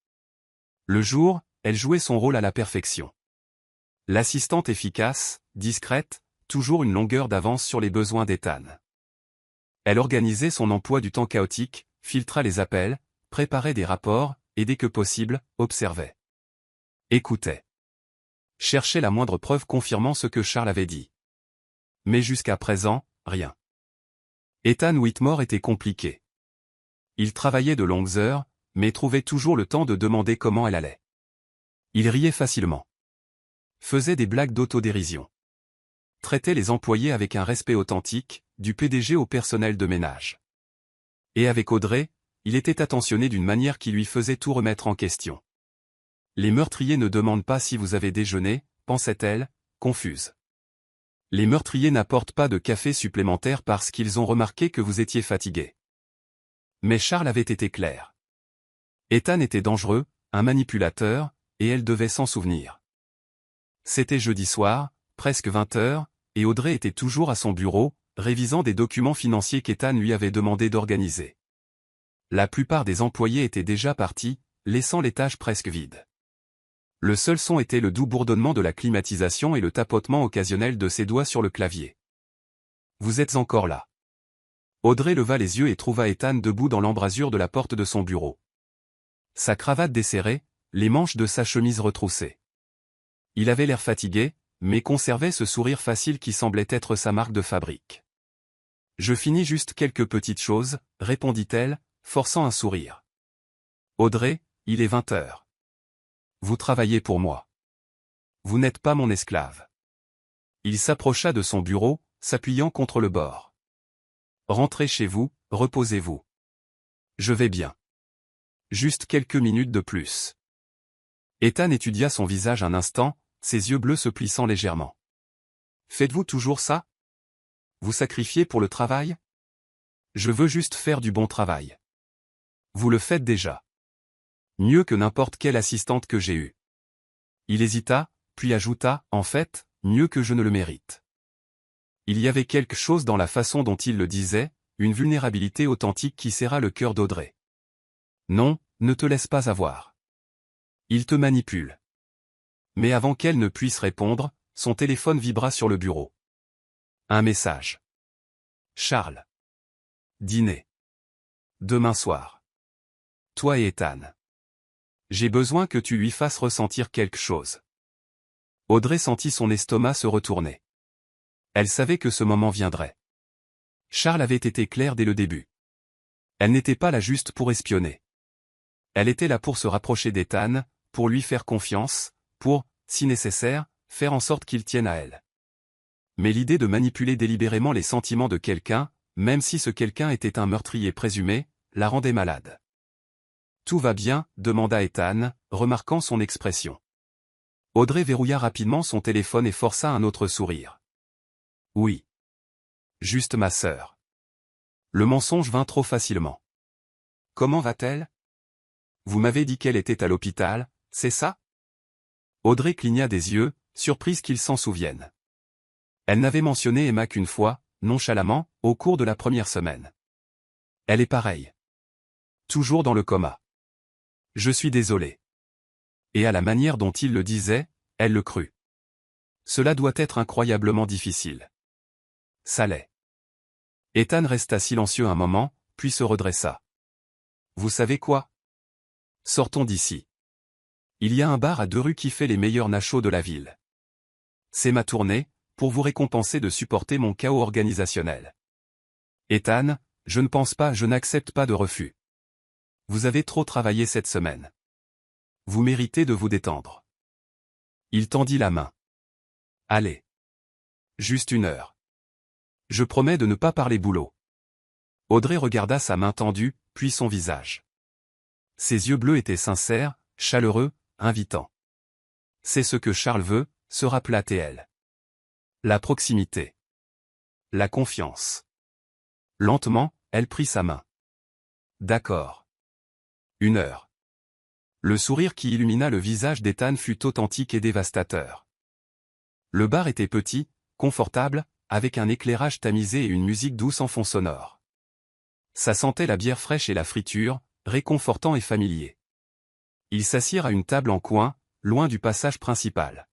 Le jour, elle jouait son rôle à la perfection. L'assistante efficace, discrète, toujours une longueur d'avance sur les besoins d'Ethan. Elle organisait son emploi du temps chaotique, filtra les appels, préparait des rapports, et dès que possible, observait. Écoutait. Cherchait la moindre preuve confirmant ce que Charles avait dit. Mais jusqu'à présent, rien. Ethan Whitmore était compliqué. Il travaillait de longues heures, mais trouvait toujours le temps de demander comment elle allait. Il riait facilement. Faisait des blagues d'autodérision. Traitait les employés avec un respect authentique, du PDG au personnel de ménage. Et avec Audrey, il était attentionné d'une manière qui lui faisait tout remettre en question. Les meurtriers ne demandent pas si vous avez déjeuné, pensait-elle, confuse. Les meurtriers n'apportent pas de café supplémentaire parce qu'ils ont remarqué que vous étiez fatigué. Mais Charles avait été clair. Ethan était dangereux, un manipulateur, et elle devait s'en souvenir. C'était jeudi soir, presque 20 heures, et Audrey était toujours à son bureau, révisant des documents financiers qu'Ethan lui avait demandé d'organiser. La plupart des employés étaient déjà partis, laissant l'étage presque vide. Le seul son était le doux bourdonnement de la climatisation et le tapotement occasionnel de ses doigts sur le clavier. Vous êtes encore là. Audrey leva les yeux et trouva Ethan debout dans l'embrasure de la porte de son bureau. Sa cravate desserrée, les manches de sa chemise retroussées. Il avait l'air fatigué, mais conservait ce sourire facile qui semblait être sa marque de fabrique. Je finis juste quelques petites choses, répondit-elle, forçant un sourire. Audrey, il est 20 heures. Vous travaillez pour moi. Vous n'êtes pas mon esclave. Il s'approcha de son bureau, s'appuyant contre le bord. Rentrez chez vous, reposez-vous. Je vais bien. Juste quelques minutes de plus. Ethan étudia son visage un instant, ses yeux bleus se plissant légèrement. Faites-vous toujours ça? Vous sacrifiez pour le travail? Je veux juste faire du bon travail. Vous le faites déjà. Mieux que n'importe quelle assistante que j'ai eue. Il hésita, puis ajouta, en fait, mieux que je ne le mérite. Il y avait quelque chose dans la façon dont il le disait, une vulnérabilité authentique qui serra le cœur d'Audrey. Non, ne te laisse pas avoir. Il te manipule. Mais avant qu'elle ne puisse répondre, son téléphone vibra sur le bureau. Un message. Charles. Dîner. Demain soir. Toi et Ethan. J'ai besoin que tu lui fasses ressentir quelque chose. Audrey sentit son estomac se retourner. Elle savait que ce moment viendrait. Charles avait été clair dès le début. Elle n'était pas là juste pour espionner. Elle était là pour se rapprocher d'Ethan, pour lui faire confiance, pour, si nécessaire, faire en sorte qu'il tienne à elle. Mais l'idée de manipuler délibérément les sentiments de quelqu'un, même si ce quelqu'un était un meurtrier présumé, la rendait malade. Tout va bien, demanda Ethan, remarquant son expression. Audrey verrouilla rapidement son téléphone et força un autre sourire. Oui. Juste ma sœur. Le mensonge vint trop facilement. Comment va-t-elle? Vous m'avez dit qu'elle était à l'hôpital, c'est ça? Audrey cligna des yeux, surprise qu'il s'en souvienne. Elle n'avait mentionné Emma qu'une fois, nonchalamment, au cours de la première semaine. Elle est pareille. Toujours dans le coma. Je suis désolé. Et à la manière dont il le disait, elle le crut. Cela doit être incroyablement difficile. Ça l'est. Ethan resta silencieux un moment, puis se redressa. Vous savez quoi? Sortons d'ici. Il y a un bar à 2 rues qui fait les meilleurs nachos de la ville. C'est ma tournée, pour vous récompenser de supporter mon chaos organisationnel. Ethan, je ne pense pas, je n'accepte pas de refus. Vous avez trop travaillé cette semaine. Vous méritez de vous détendre. Il tendit la main. Allez. Juste 1 heure. Je promets de ne pas parler boulot. Audrey regarda sa main tendue, puis son visage. Ses yeux bleus étaient sincères, chaleureux, invitants. C'est ce que Charles veut, se rappela-t-elle. La proximité. La confiance. Lentement, elle prit sa main. D'accord. 1 heure. Le sourire qui illumina le visage d'Ethan fut authentique et dévastateur. Le bar était petit, confortable, avec un éclairage tamisé et une musique douce en fond sonore. Ça sentait la bière fraîche et la friture, réconfortant et familier. Ils s'assirent à une table en coin, loin du passage principal.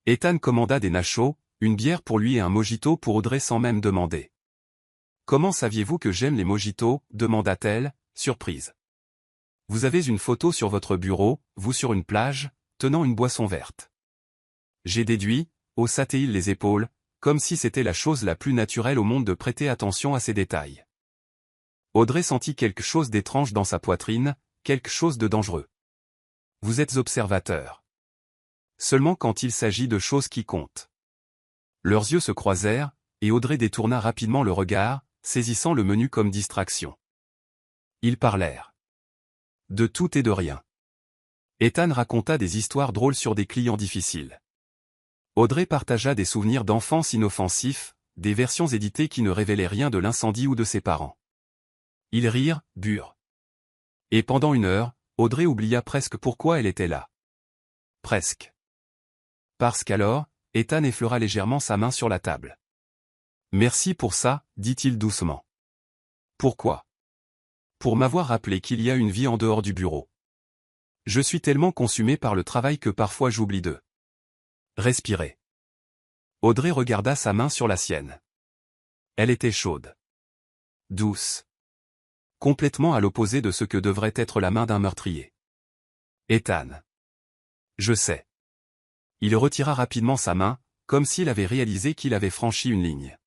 Ethan commanda des nachos, une bière pour lui et un mojito pour Audrey sans même demander. « Comment saviez-vous que j'aime les mojitos » demanda-t-elle, surprise. « Vous avez une photo sur votre bureau, vous sur une plage, tenant une boisson verte. » J'ai déduit, haussa-t-il les épaules, comme si c'était la chose la plus naturelle au monde de prêter attention à ces détails. Audrey sentit quelque chose d'étrange dans sa poitrine, quelque chose de dangereux. Vous êtes observateur. Seulement quand il s'agit de choses qui comptent. Leurs yeux se croisèrent, et Audrey détourna rapidement le regard, saisissant le menu comme distraction. Ils parlèrent. De tout et de rien. Ethan raconta des histoires drôles sur des clients difficiles. Audrey partagea des souvenirs d'enfance inoffensifs, des versions éditées qui ne révélaient rien de l'incendie ou de ses parents. Ils rirent, burent. Et pendant 1 heure, Audrey oublia presque pourquoi elle était là. Presque. Parce qu'alors, Ethan effleura légèrement sa main sur la table. Merci pour ça, dit-il doucement. Pourquoi? Pour m'avoir rappelé qu'il y a une vie en dehors du bureau. Je suis tellement consumé par le travail que parfois j'oublie de respirer. Audrey regarda sa main sur la sienne. Elle était chaude. Douce. Complètement à l'opposé de ce que devrait être la main d'un meurtrier. Ethan. Je sais. Il retira rapidement sa main, comme s'il avait réalisé qu'il avait franchi une ligne.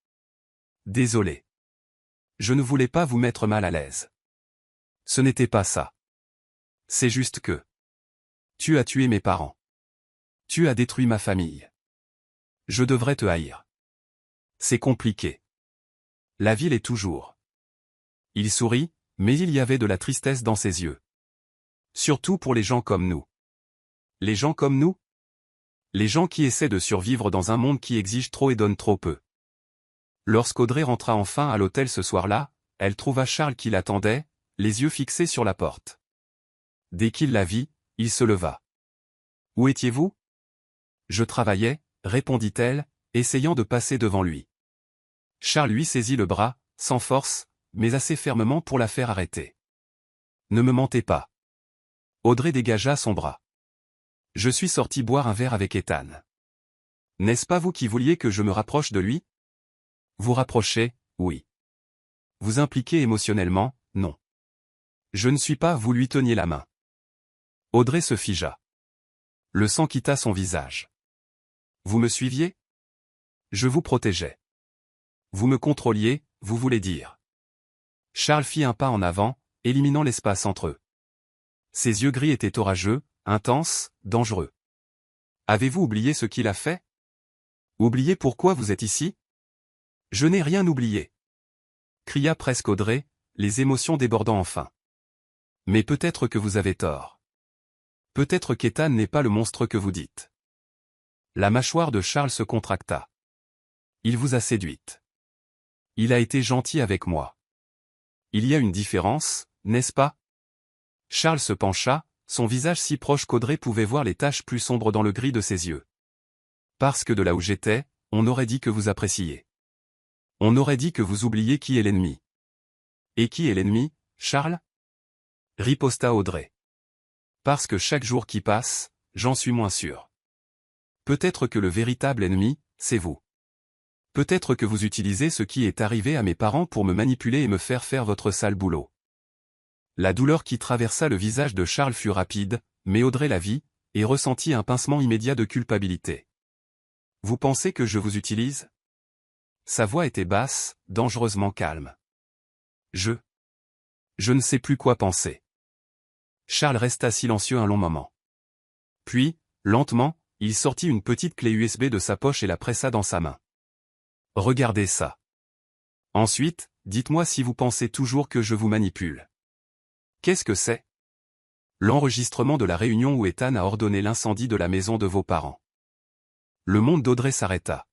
Désolé. Je ne voulais pas vous mettre mal à l'aise. Ce n'était pas ça. C'est juste que... Tu as tué mes parents. Tu as détruit ma famille. Je devrais te haïr. C'est compliqué. La ville est toujours... Il sourit, mais il y avait de la tristesse dans ses yeux. Surtout pour les gens comme nous. Les gens comme nous? Les gens qui essaient de survivre dans un monde qui exige trop et donne trop peu. Lorsqu'Audrey rentra enfin à l'hôtel ce soir-là, elle trouva Charles qui l'attendait, les yeux fixés sur la porte. Dès qu'il la vit, il se leva. « Où étiez-vous » ? « Je travaillais, » répondit-elle, essayant de passer devant lui. Charles lui saisit le bras, sans force, mais assez fermement pour la faire arrêter. « Ne me mentez pas. » Audrey dégagea son bras. « Je suis sorti boire un verre avec Ethan. N'est-ce pas vous qui vouliez que je me rapproche de lui ? Vous rapprocher, oui. Vous impliquer émotionnellement, non. Je ne suis pas, vous lui teniez la main. » Audrey se figea. Le sang quitta son visage. Vous me suiviez ? Je vous protégeais. Vous me contrôliez, vous voulez dire. Charles fit un pas en avant, éliminant l'espace entre eux. Ses yeux gris étaient orageux, intenses, dangereux. Avez-vous oublié ce qu'il a fait ? Oublié pourquoi vous êtes ici ? Je n'ai rien oublié. Cria presque Audrey, les émotions débordant enfin. Mais peut-être que vous avez tort. Peut-être qu'Ethan n'est pas le monstre que vous dites. La mâchoire de Charles se contracta. Il vous a séduite. Il a été gentil avec moi. Il y a une différence, n'est-ce pas ? Charles se pencha, son visage si proche qu'Audrey pouvait voir les taches plus sombres dans le gris de ses yeux. Parce que de là où j'étais, on aurait dit que vous appréciez. On aurait dit que vous oubliez qui est l'ennemi. Et qui est l'ennemi, Charles? Riposta Audrey. Parce que chaque jour qui passe, j'en suis moins sûr. Peut-être que le véritable ennemi, c'est vous. Peut-être que vous utilisez ce qui est arrivé à mes parents pour me manipuler et me faire faire votre sale boulot. La douleur qui traversa le visage de Charles fut rapide, mais Audrey la vit, et ressentit un pincement immédiat de culpabilité. Vous pensez que je vous utilise? Sa voix était basse, dangereusement calme. Je ne sais plus quoi penser. Charles resta silencieux un long moment. Puis, lentement, il sortit une petite clé USB de sa poche et la pressa dans sa main. Regardez ça. Ensuite, dites-moi si vous pensez toujours que je vous manipule. Qu'est-ce que c'est? L'enregistrement de la réunion où Ethan a ordonné l'incendie de la maison de vos parents. Le monde d'Audrey s'arrêta.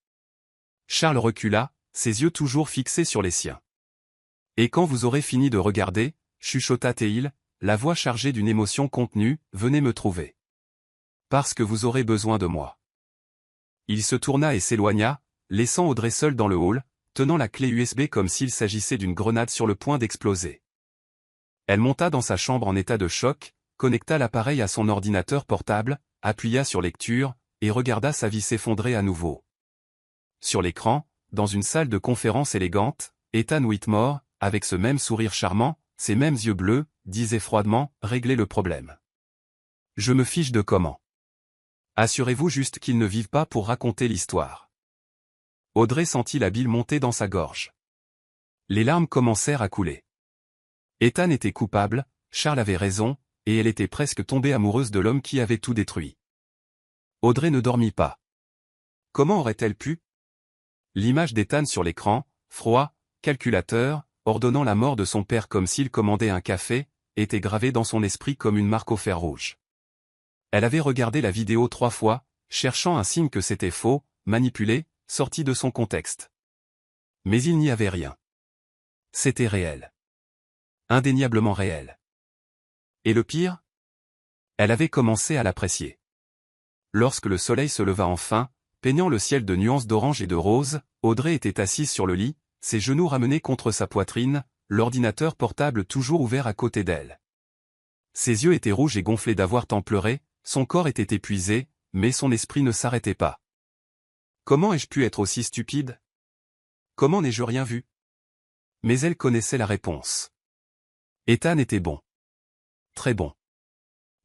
Charles recula, ses yeux toujours fixés sur les siens. Et quand vous aurez fini de regarder, chuchota Théil, la voix chargée d'une émotion contenue, venez me trouver. Parce que vous aurez besoin de moi. Il se tourna et s'éloigna, laissant Audrey seule dans le hall, tenant la clé USB comme s'il s'agissait d'une grenade sur le point d'exploser. Elle monta dans sa chambre en état de choc, connecta l'appareil à son ordinateur portable, appuya sur lecture, et regarda sa vie s'effondrer à nouveau. Sur l'écran, dans une salle de conférence élégante, Ethan Whitmore, avec ce même sourire charmant, ses mêmes yeux bleus, disait froidement, réglez le problème. Je me fiche de comment. Assurez-vous juste qu'ils ne vivent pas pour raconter l'histoire. Audrey sentit la bile monter dans sa gorge. Les larmes commencèrent à couler. Ethan était coupable, Charles avait raison, et elle était presque tombée amoureuse de l'homme qui avait tout détruit. Audrey ne dormit pas. Comment aurait-elle pu? L'image d'Ethan sur l'écran, froid, calculateur, ordonnant la mort de son père comme s'il commandait un café, était gravée dans son esprit comme une marque au fer rouge. Elle avait regardé la vidéo 3 fois, cherchant un signe que c'était faux, manipulé, sorti de son contexte. Mais il n'y avait rien. C'était réel. Indéniablement réel. Et le pire? Elle avait commencé à l'apprécier. Lorsque le soleil se leva enfin, peignant le ciel de nuances d'orange et de rose, Audrey était assise sur le lit, ses genoux ramenés contre sa poitrine, l'ordinateur portable toujours ouvert à côté d'elle. Ses yeux étaient rouges et gonflés d'avoir tant pleuré, son corps était épuisé, mais son esprit ne s'arrêtait pas. Comment ai-je pu être aussi stupide? Comment n'ai-je rien vu? Mais elle connaissait la réponse. Ethan était bon. Très bon.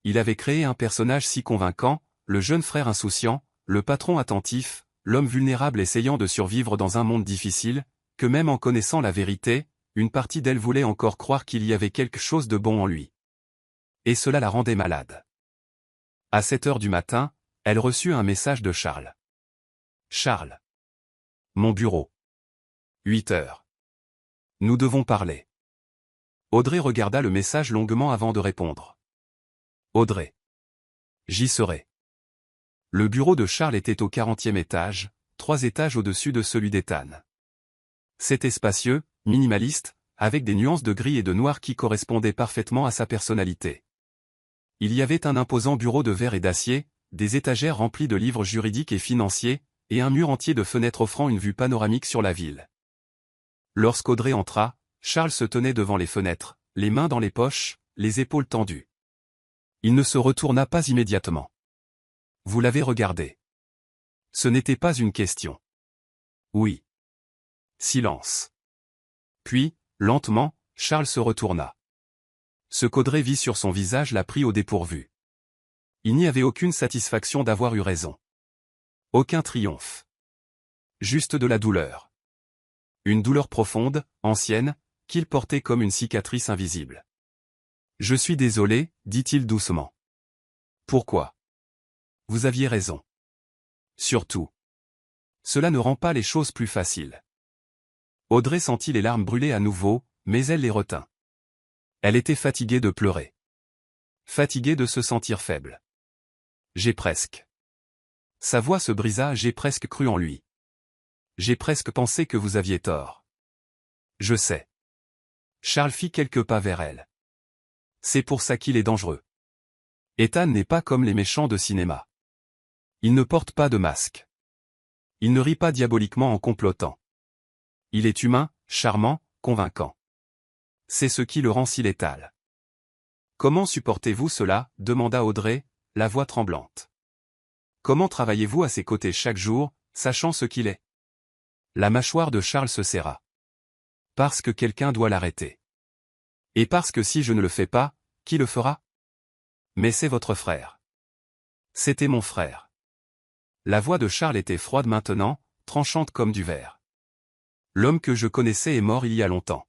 Il avait créé un personnage si convaincant, le jeune frère insouciant, le patron attentif, l'homme vulnérable essayant de survivre dans un monde difficile, que même en connaissant la vérité, une partie d'elle voulait encore croire qu'il y avait quelque chose de bon en lui. Et cela la rendait malade. À 7 heures du matin, elle reçut un message de Charles. Charles. Mon bureau. 8 heures. Nous devons parler. Audrey regarda le message longuement avant de répondre. Audrey. J'y serai. Le bureau de Charles était au 40e étage, 3 étages au-dessus de celui d'Ethan. C'était spacieux, minimaliste, avec des nuances de gris et de noir qui correspondaient parfaitement à sa personnalité. Il y avait un imposant bureau de verre et d'acier, des étagères remplies de livres juridiques et financiers, et un mur entier de fenêtres offrant une vue panoramique sur la ville. Lorsqu'Audrey entra, Charles se tenait devant les fenêtres, les mains dans les poches, les épaules tendues. Il ne se retourna pas immédiatement. Vous l'avez regardé. Ce n'était pas une question. Oui. Silence. Puis, lentement, Charles se retourna. Ce qu'Audrey vit sur son visage la prit au dépourvu. Il n'y avait aucune satisfaction d'avoir eu raison. Aucun triomphe. Juste de la douleur. Une douleur profonde, ancienne, qu'il portait comme une cicatrice invisible. Je suis désolé, dit-il doucement. Pourquoi? Vous aviez raison. Surtout. Cela ne rend pas les choses plus faciles. Audrey sentit les larmes brûler à nouveau, mais elle les retint. Elle était fatiguée de pleurer. Fatiguée de se sentir faible. J'ai presque. Sa voix se brisa, j'ai presque cru en lui. J'ai presque pensé que vous aviez tort. Je sais. Charles fit quelques pas vers elle. C'est pour ça qu'il est dangereux. Ethan n'est pas comme les méchants de cinéma. Il ne porte pas de masque. Il ne rit pas diaboliquement en complotant. Il est humain, charmant, convaincant. C'est ce qui le rend si létal. Comment supportez-vous cela, demanda Audrey, la voix tremblante. Comment travaillez-vous à ses côtés chaque jour, sachant ce qu'il est? La mâchoire de Charles se serra. Parce que quelqu'un doit l'arrêter. Et parce que si je ne le fais pas, qui le fera? Mais c'est votre frère. C'était mon frère. La voix de Charles était froide maintenant, tranchante comme du verre. L'homme que je connaissais est mort il y a longtemps.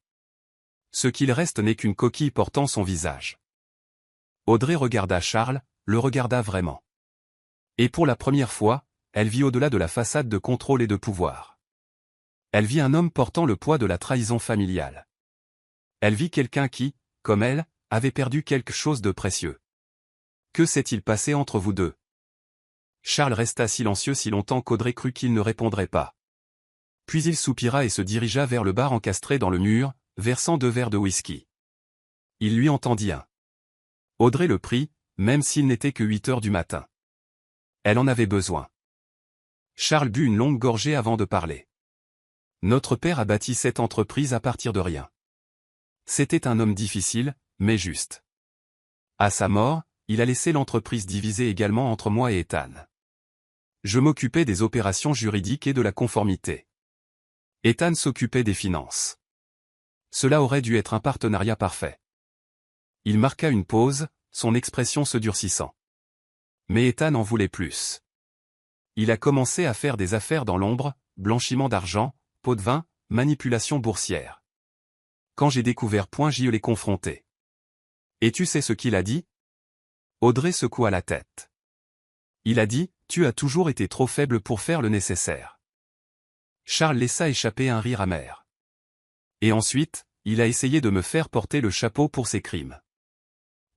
Ce qu'il reste n'est qu'une coquille portant son visage. Audrey regarda Charles, le regarda vraiment. Et pour la première fois, elle vit au-delà de la façade de contrôle et de pouvoir. Elle vit un homme portant le poids de la trahison familiale. Elle vit quelqu'un qui, comme elle, avait perdu quelque chose de précieux. Que s'est-il passé entre vous deux? Charles resta silencieux si longtemps qu'Audrey crut qu'il ne répondrait pas. Puis il soupira et se dirigea vers le bar encastré dans le mur, versant 2 verres de whisky. Il lui en tendit un. Audrey le prit, même s'il n'était que 8 heures du matin. Elle en avait besoin. Charles but une longue gorgée avant de parler. Notre père a bâti cette entreprise à partir de rien. C'était un homme difficile, mais juste. À sa mort, il a laissé l'entreprise divisée également entre moi et Ethan. Je m'occupais des opérations juridiques et de la conformité. Ethan s'occupait des finances. Cela aurait dû être un partenariat parfait. Il marqua une pause, son expression se durcissant. Mais Ethan en voulait plus. Il a commencé à faire des affaires dans l'ombre, blanchiment d'argent, pot de vin, manipulation boursière. Quand j'ai découvert j'y l'ai confronté. Et tu sais ce qu'il a dit? Audrey secoua la tête. Il a dit, tu as toujours été trop faible pour faire le nécessaire. Charles laissa échapper un rire amer. Et ensuite, il a essayé de me faire porter le chapeau pour ses crimes.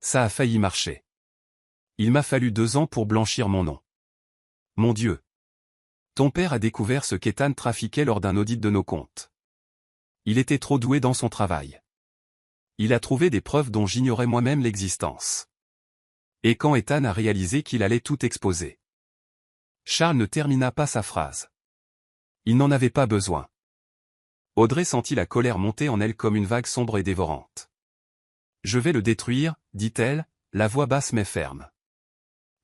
Ça a failli marcher. Il m'a fallu 2 ans pour blanchir mon nom. Mon Dieu. Ton père a découvert ce qu'Ethan trafiquait lors d'un audit de nos comptes. Il était trop doué dans son travail. Il a trouvé des preuves dont j'ignorais moi-même l'existence. Et quand Ethan a réalisé qu'il allait tout exposer. Charles ne termina pas sa phrase. Il n'en avait pas besoin. Audrey sentit la colère monter en elle comme une vague sombre et dévorante. Je vais le détruire, dit-elle, la voix basse mais ferme.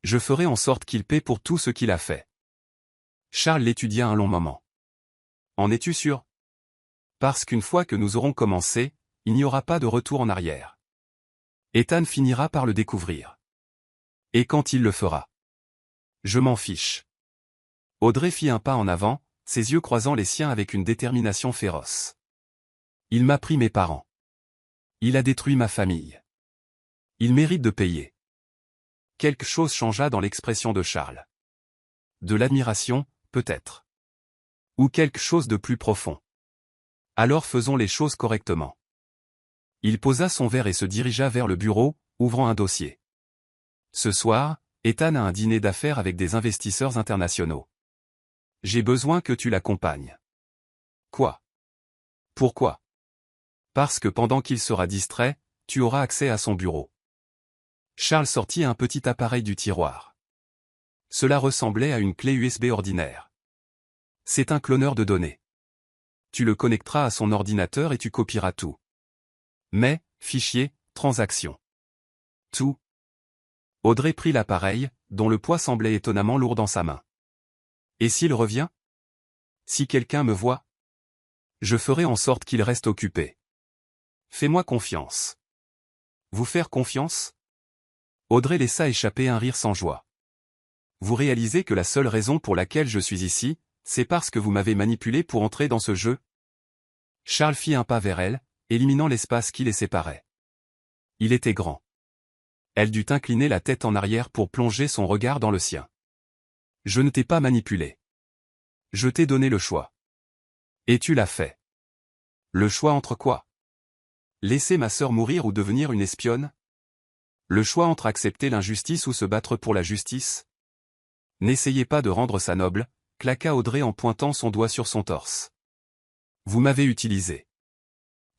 Je ferai en sorte qu'il paie pour tout ce qu'il a fait. Charles l'étudia un long moment. En es-tu sûr? Parce qu'une fois que nous aurons commencé, il n'y aura pas de retour en arrière. Ethan finira par le découvrir. Et quand il le fera? Je m'en fiche. Audrey fit un pas en avant, ses yeux croisant les siens avec une détermination féroce. Il m'a pris mes parents. Il a détruit ma famille. Il mérite de payer. Quelque chose changea dans l'expression de Charles. De l'admiration, peut-être. Ou quelque chose de plus profond. Alors faisons les choses correctement. Il posa son verre et se dirigea vers le bureau, ouvrant un dossier. Ce soir, Ethan a un dîner d'affaires avec des investisseurs internationaux. J'ai besoin que tu l'accompagnes. Quoi? Pourquoi? Parce que pendant qu'il sera distrait, tu auras accès à son bureau. Charles sortit un petit appareil du tiroir. Cela ressemblait à une clé USB ordinaire. C'est un cloneur de données. Tu le connecteras à son ordinateur et tu copieras tout. Mais, fichier, transaction. Tout. Audrey prit l'appareil, dont le poids semblait étonnamment lourd dans sa main. Et s'il revient? Si quelqu'un me voit? Je ferai en sorte qu'il reste occupé. Fais-moi confiance. Vous faire confiance? Audrey laissa échapper un rire sans joie. Vous réalisez que la seule raison pour laquelle je suis ici, c'est parce que vous m'avez manipulé pour entrer dans ce jeu? Charles fit un pas vers elle, éliminant l'espace qui les séparait. Il était grand. Elle dut incliner la tête en arrière pour plonger son regard dans le sien. Je ne t'ai pas manipulé. Je t'ai donné le choix. Et tu l'as fait. Le choix entre quoi? Laisser ma sœur mourir ou devenir une espionne? Le choix entre accepter l'injustice ou se battre pour la justice? N'essayez pas de rendre ça noble, claqua Audrey en pointant son doigt sur son torse. Vous m'avez utilisé.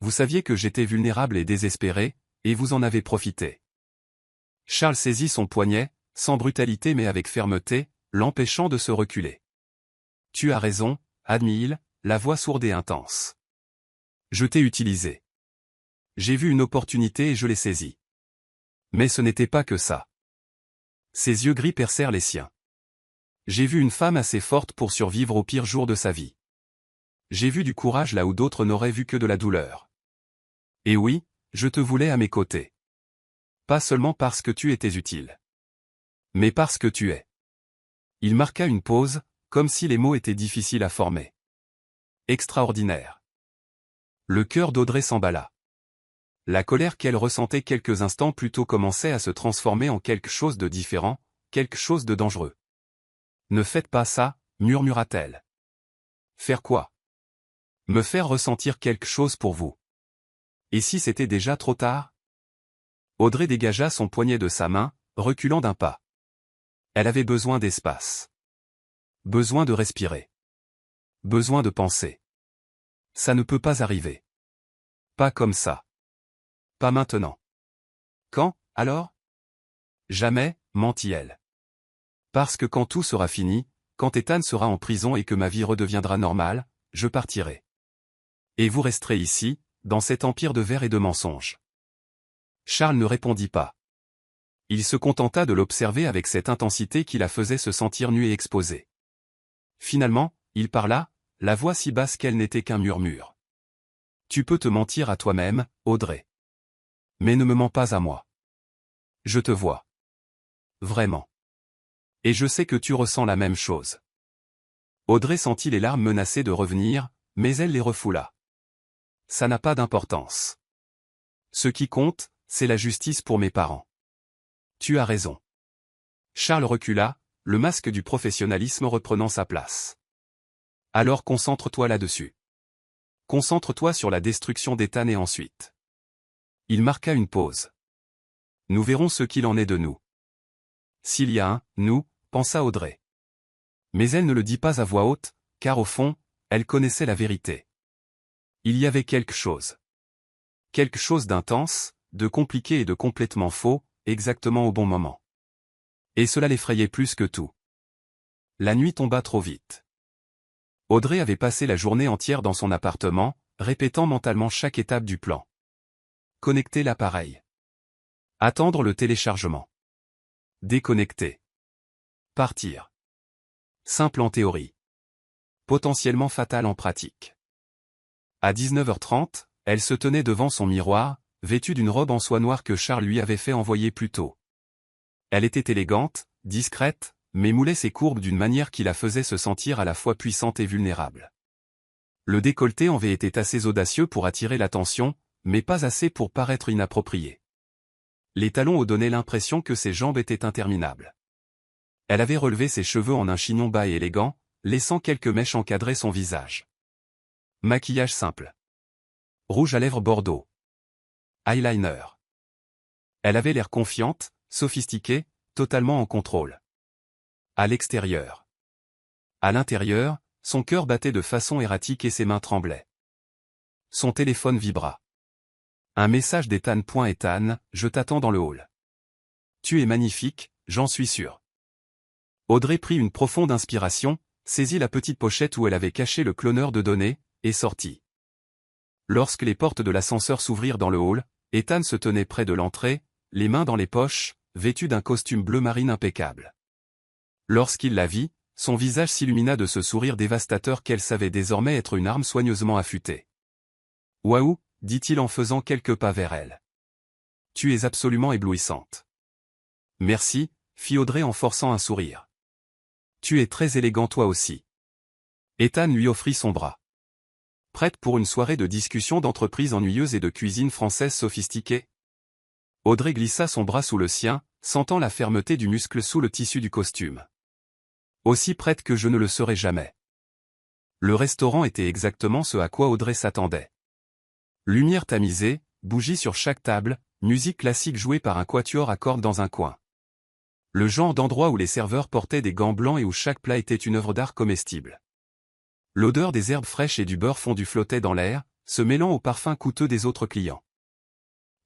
Vous saviez que j'étais vulnérable et désespéré, et vous en avez profité. Charles saisit son poignet, sans brutalité mais avec fermeté, l'empêchant de se reculer. Tu as raison, admit-il, la voix sourde et intense. Je t'ai utilisé. J'ai vu une opportunité et je l'ai saisie. Mais ce n'était pas que ça. Ses yeux gris percèrent les siens. J'ai vu une femme assez forte pour survivre au pire jour de sa vie. J'ai vu du courage là où d'autres n'auraient vu que de la douleur. Et oui, je te voulais à mes côtés. Pas seulement parce que tu étais utile. Mais parce que tu es. Il marqua une pause, comme si les mots étaient difficiles à former. Extraordinaire. Le cœur d'Audrey s'emballa. La colère qu'elle ressentait quelques instants plus tôt commençait à se transformer en quelque chose de différent, quelque chose de dangereux. « Ne faites pas ça », murmura-t-elle. « Faire quoi ? Me faire ressentir quelque chose pour vous. Et si c'était déjà trop tard ?» Audrey dégagea son poignet de sa main, reculant d'un pas. Elle avait besoin d'espace. Besoin de respirer. Besoin de penser. Ça ne peut pas arriver. Pas comme ça. Pas maintenant. Quand, alors ? Jamais, mentit-elle. Parce que quand tout sera fini, quand Ethan sera en prison et que ma vie redeviendra normale, je partirai. Et vous resterez ici, dans cet empire de verre et de mensonges. Charles ne répondit pas. Il se contenta de l'observer avec cette intensité qui la faisait se sentir nue et exposée. Finalement, il parla, la voix si basse qu'elle n'était qu'un murmure. Tu peux te mentir à toi-même, Audrey. Mais ne me mens pas à moi. Je te vois. Vraiment. Et je sais que tu ressens la même chose. Audrey sentit les larmes menacées de revenir, mais elle les refoula. Ça n'a pas d'importance. Ce qui compte, c'est la justice pour mes parents. Tu as raison. Charles recula, le masque du professionnalisme reprenant sa place. Alors concentre-toi là-dessus. Concentre-toi sur la destruction d'Ethan et ensuite. Il marqua une pause. Nous verrons ce qu'il en est de nous. S'il y a un « nous », pensa Audrey. Mais elle ne le dit pas à voix haute, car au fond, elle connaissait la vérité. Il y avait quelque chose. Quelque chose d'intense, de compliqué et de complètement faux, exactement au bon moment. Et cela l'effrayait plus que tout. La nuit tomba trop vite. Audrey avait passé la journée entière dans son appartement, répétant mentalement chaque étape du plan. Connecter l'appareil. Attendre le téléchargement. Déconnecter. Partir. Simple en théorie. Potentiellement fatal en pratique. À 19h30, elle se tenait devant son miroir, vêtue d'une robe en soie noire que Charles lui avait fait envoyer plus tôt. Elle était élégante, discrète, mais moulait ses courbes d'une manière qui la faisait se sentir à la fois puissante et vulnérable. Le décolleté en V était assez audacieux pour attirer l'attention, mais pas assez pour paraître inapproprié. Les talons hauts donnaient l'impression que ses jambes étaient interminables. Elle avait relevé ses cheveux en un chignon bas et élégant, laissant quelques mèches encadrer son visage. Maquillage simple. Rouge à lèvres bordeaux. Eyeliner. Elle avait l'air confiante, sophistiquée, totalement en contrôle. À l'extérieur. À l'intérieur, son cœur battait de façon erratique et ses mains tremblaient. Son téléphone vibra. Un message d'Ethan. Ethan, je t'attends dans le hall. Tu es magnifique, j'en suis sûr. Audrey prit une profonde inspiration, saisit la petite pochette où elle avait caché le cloneur de données, et sortit. Lorsque les portes de l'ascenseur s'ouvrirent dans le hall, Ethan se tenait près de l'entrée, les mains dans les poches, vêtu d'un costume bleu marine impeccable. Lorsqu'il la vit, son visage s'illumina de ce sourire dévastateur qu'elle savait désormais être une arme soigneusement affûtée. « Waouh !» dit-il en faisant quelques pas vers elle. « Tu es absolument éblouissante. »« Merci », fit Audrey en forçant un sourire. « Tu es très élégant toi aussi. » Ethan lui offrit son bras. Prête pour une soirée de discussion d'entreprise ennuyeuse et de cuisine française sophistiquée ? Audrey glissa son bras sous le sien, sentant la fermeté du muscle sous le tissu du costume. Aussi prête que je ne le serai jamais. Le restaurant était exactement ce à quoi Audrey s'attendait. Lumière tamisée, bougies sur chaque table, musique classique jouée par un quatuor à cordes dans un coin. Le genre d'endroit où les serveurs portaient des gants blancs et où chaque plat était une œuvre d'art comestible. L'odeur des herbes fraîches et du beurre fondu flottait dans l'air, se mêlant au parfum coûteux des autres clients.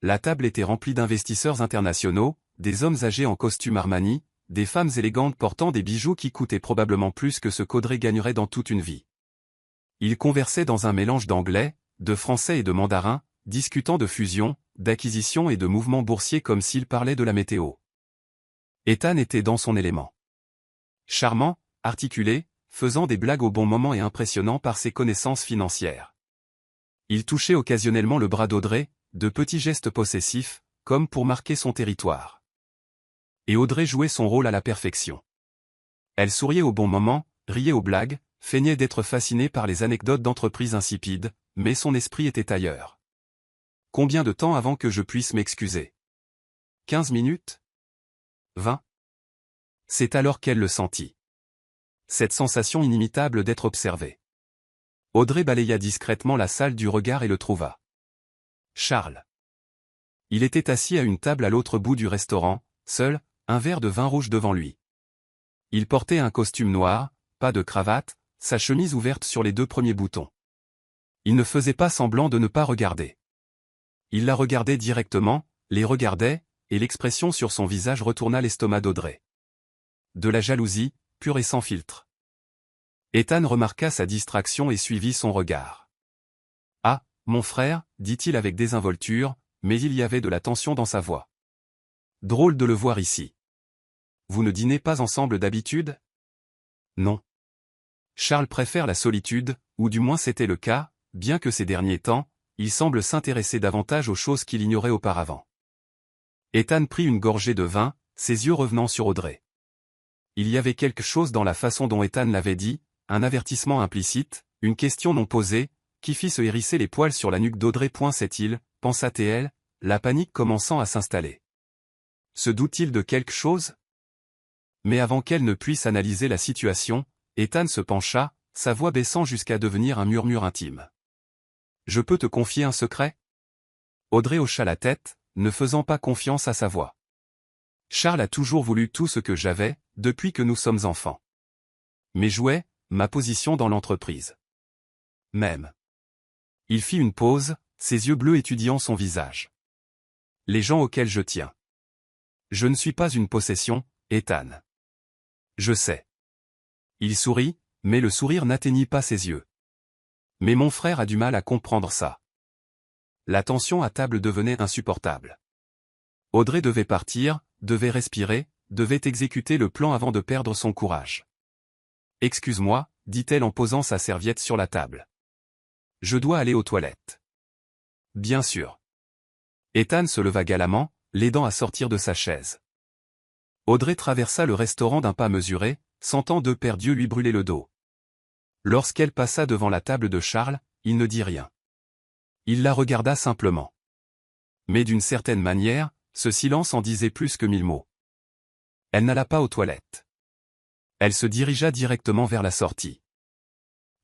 La table était remplie d'investisseurs internationaux, des hommes âgés en costume Armani, des femmes élégantes portant des bijoux qui coûtaient probablement plus que ce qu'Audrey gagnerait dans toute une vie. Ils conversaient dans un mélange d'anglais, de français et de mandarin, discutant de fusion, d'acquisition et de mouvements boursiers comme s'ils parlaient de la météo. Ethan était dans son élément. Charmant, articulé, faisant des blagues au bon moment et impressionnant par ses connaissances financières. Il touchait occasionnellement le bras d'Audrey, de petits gestes possessifs, comme pour marquer son territoire. Et Audrey jouait son rôle à la perfection. Elle souriait au bon moment, riait aux blagues, feignait d'être fascinée par les anecdotes d'entreprises insipides, mais son esprit était ailleurs. Combien de temps avant que je puisse m'excuser? 15 minutes? 20? C'est alors qu'elle le sentit. Cette sensation inimitable d'être observée. Audrey balaya discrètement la salle du regard et le trouva. Charles. Il était assis à une table à l'autre bout du restaurant, seul, un verre de vin rouge devant lui. Il portait un costume noir, pas de cravate, sa chemise ouverte sur les 2 premiers boutons. Il ne faisait pas semblant de ne pas regarder. Il la regardait directement, les regardait, et l'expression sur son visage retourna l'estomac d'Audrey. De la jalousie, pure et sans filtre. Ethan remarqua sa distraction et suivit son regard. « Ah, mon frère, dit-il avec désinvolture, mais il y avait de la tension dans sa voix. Drôle de le voir ici. Vous ne dînez pas ensemble d'habitude? Non. Charles préfère la solitude, ou du moins c'était le cas, bien que ces derniers temps, il semble s'intéresser davantage aux choses qu'il ignorait auparavant. Ethan prit une gorgée de vin, ses yeux revenant sur Audrey. Il y avait quelque chose dans la façon dont Ethan l'avait dit, un avertissement implicite, une question non posée, qui fit se hérisser les poils sur la nuque d'Audrey. Sait-il, pensa-t-elle, la panique commençant à s'installer. Se doute-t-il de quelque chose? Mais avant qu'elle ne puisse analyser la situation, Ethan se pencha, sa voix baissant jusqu'à devenir un murmure intime. « Je peux te confier un secret ?» Audrey hocha la tête, ne faisant pas confiance à sa voix. « Charles a toujours voulu tout ce que j'avais, depuis que nous sommes enfants. Mes jouets, ma position dans l'entreprise. Même. » Il fit une pause, ses yeux bleus étudiant son visage. « Les gens auxquels je tiens. Je ne suis pas une possession, Ethan. Je sais. » Il sourit, mais le sourire n'atteignit pas ses yeux. Mais mon frère a du mal à comprendre ça. La tension à table devenait insupportable. Audrey devait partir, devait respirer, devait exécuter le plan avant de perdre son courage. « Excuse-moi, dit-elle en posant sa serviette sur la table. Je dois aller aux toilettes. » Bien sûr. Ethan se leva galamment, l'aidant à sortir de sa chaise. Audrey traversa le restaurant d'un pas mesuré, sentant 2 paires d'yeux lui brûler le dos. Lorsqu'elle passa devant la table de Charles, il ne dit rien. Il la regarda simplement. Mais d'une certaine manière, ce silence en disait plus que 1000 mots. Elle n'alla pas aux toilettes. Elle se dirigea directement vers la sortie.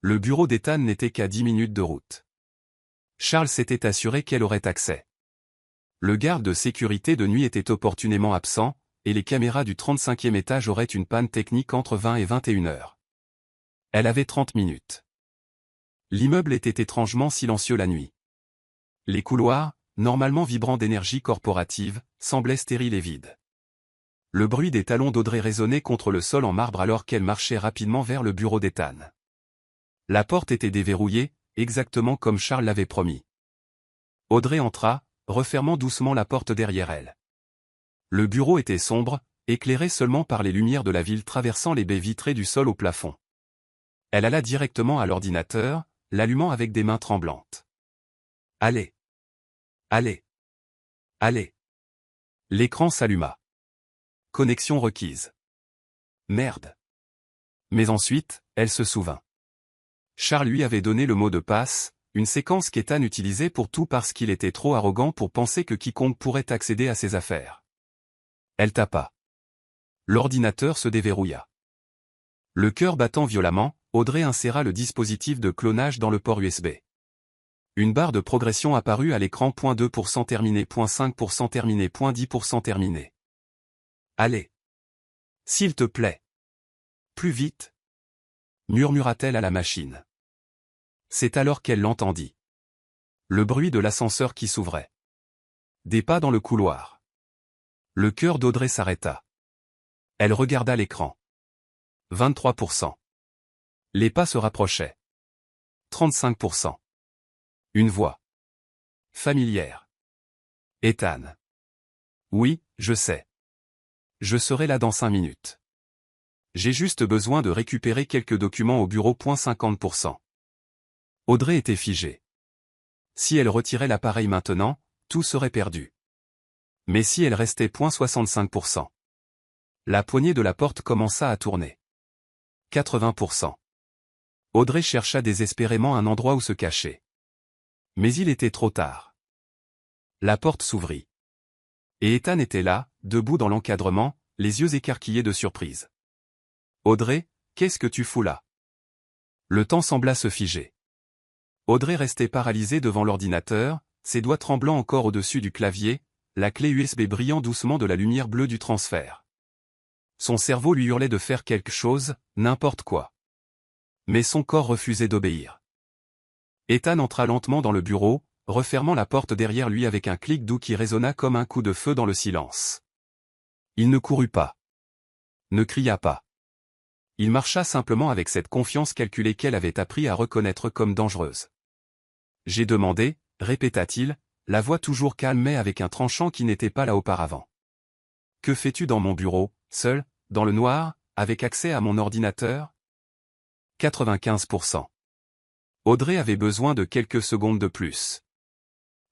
Le bureau d'Ethan n'était qu'à 10 minutes de route. Charles s'était assuré qu'elle aurait accès. Le garde de sécurité de nuit était opportunément absent, et les caméras du 35e étage auraient une panne technique entre 20 et 21 heures. Elle avait 30 minutes. L'immeuble était étrangement silencieux la nuit. Les couloirs, normalement vibrants d'énergie corporative, semblaient stériles et vides. Le bruit des talons d'Audrey résonnait contre le sol en marbre alors qu'elle marchait rapidement vers le bureau d'Ethan. La porte était déverrouillée, exactement comme Charles l'avait promis. Audrey entra, refermant doucement la porte derrière elle. Le bureau était sombre, éclairé seulement par les lumières de la ville traversant les baies vitrées du sol au plafond. Elle alla directement à l'ordinateur, l'allumant avec des mains tremblantes. « Allez. Allez. Allez. » L'écran s'alluma. Connexion requise. Merde. Mais ensuite, elle se souvint. Charles lui avait donné le mot de passe, une séquence qu'Ethan utilisait pour tout parce qu'il était trop arrogant pour penser que quiconque pourrait accéder à ses affaires. Elle tapa. L'ordinateur se déverrouilla. Le cœur battant violemment, Audrey inséra le dispositif de clonage dans le port USB. Une barre de progression apparut à l'écran. 2% terminé, 5% terminé, 10% terminé. Allez. S'il te plaît. Plus vite. Murmura-t-elle à la machine. C'est alors qu'elle l'entendit. Le bruit de l'ascenseur qui s'ouvrait. Des pas dans le couloir. Le cœur d'Audrey s'arrêta. Elle regarda l'écran. 23%. Les pas se rapprochaient. 35%. Une voix familière. Ethan. Oui, je sais. Je serai là dans 5 minutes. J'ai juste besoin de récupérer quelques documents au bureau. 50%. Audrey était figée. Si elle retirait l'appareil maintenant, tout serait perdu. Mais si elle restait. 65%. La poignée de la porte commença à tourner. 80%. Audrey chercha désespérément un endroit où se cacher. Mais il était trop tard. La porte s'ouvrit. Et Ethan était là, debout dans l'encadrement, les yeux écarquillés de surprise. Audrey, qu'est-ce que tu fous là? Le temps sembla se figer. Audrey restait paralysée devant l'ordinateur, ses doigts tremblant encore au-dessus du clavier, la clé USB brillant doucement de la lumière bleue du transfert. Son cerveau lui hurlait de faire quelque chose, n'importe quoi. Mais son corps refusait d'obéir. Ethan entra lentement dans le bureau, refermant la porte derrière lui avec un clic doux qui résonna comme un coup de feu dans le silence. Il ne courut pas. Ne cria pas. Il marcha simplement avec cette confiance calculée qu'elle avait appris à reconnaître comme dangereuse. J'ai demandé, répéta-t-il, la voix toujours calme mais avec un tranchant qui n'était pas là auparavant. Que fais-tu dans mon bureau, seul, dans le noir, avec accès à mon ordinateur? 95%. Audrey avait besoin de quelques secondes de plus.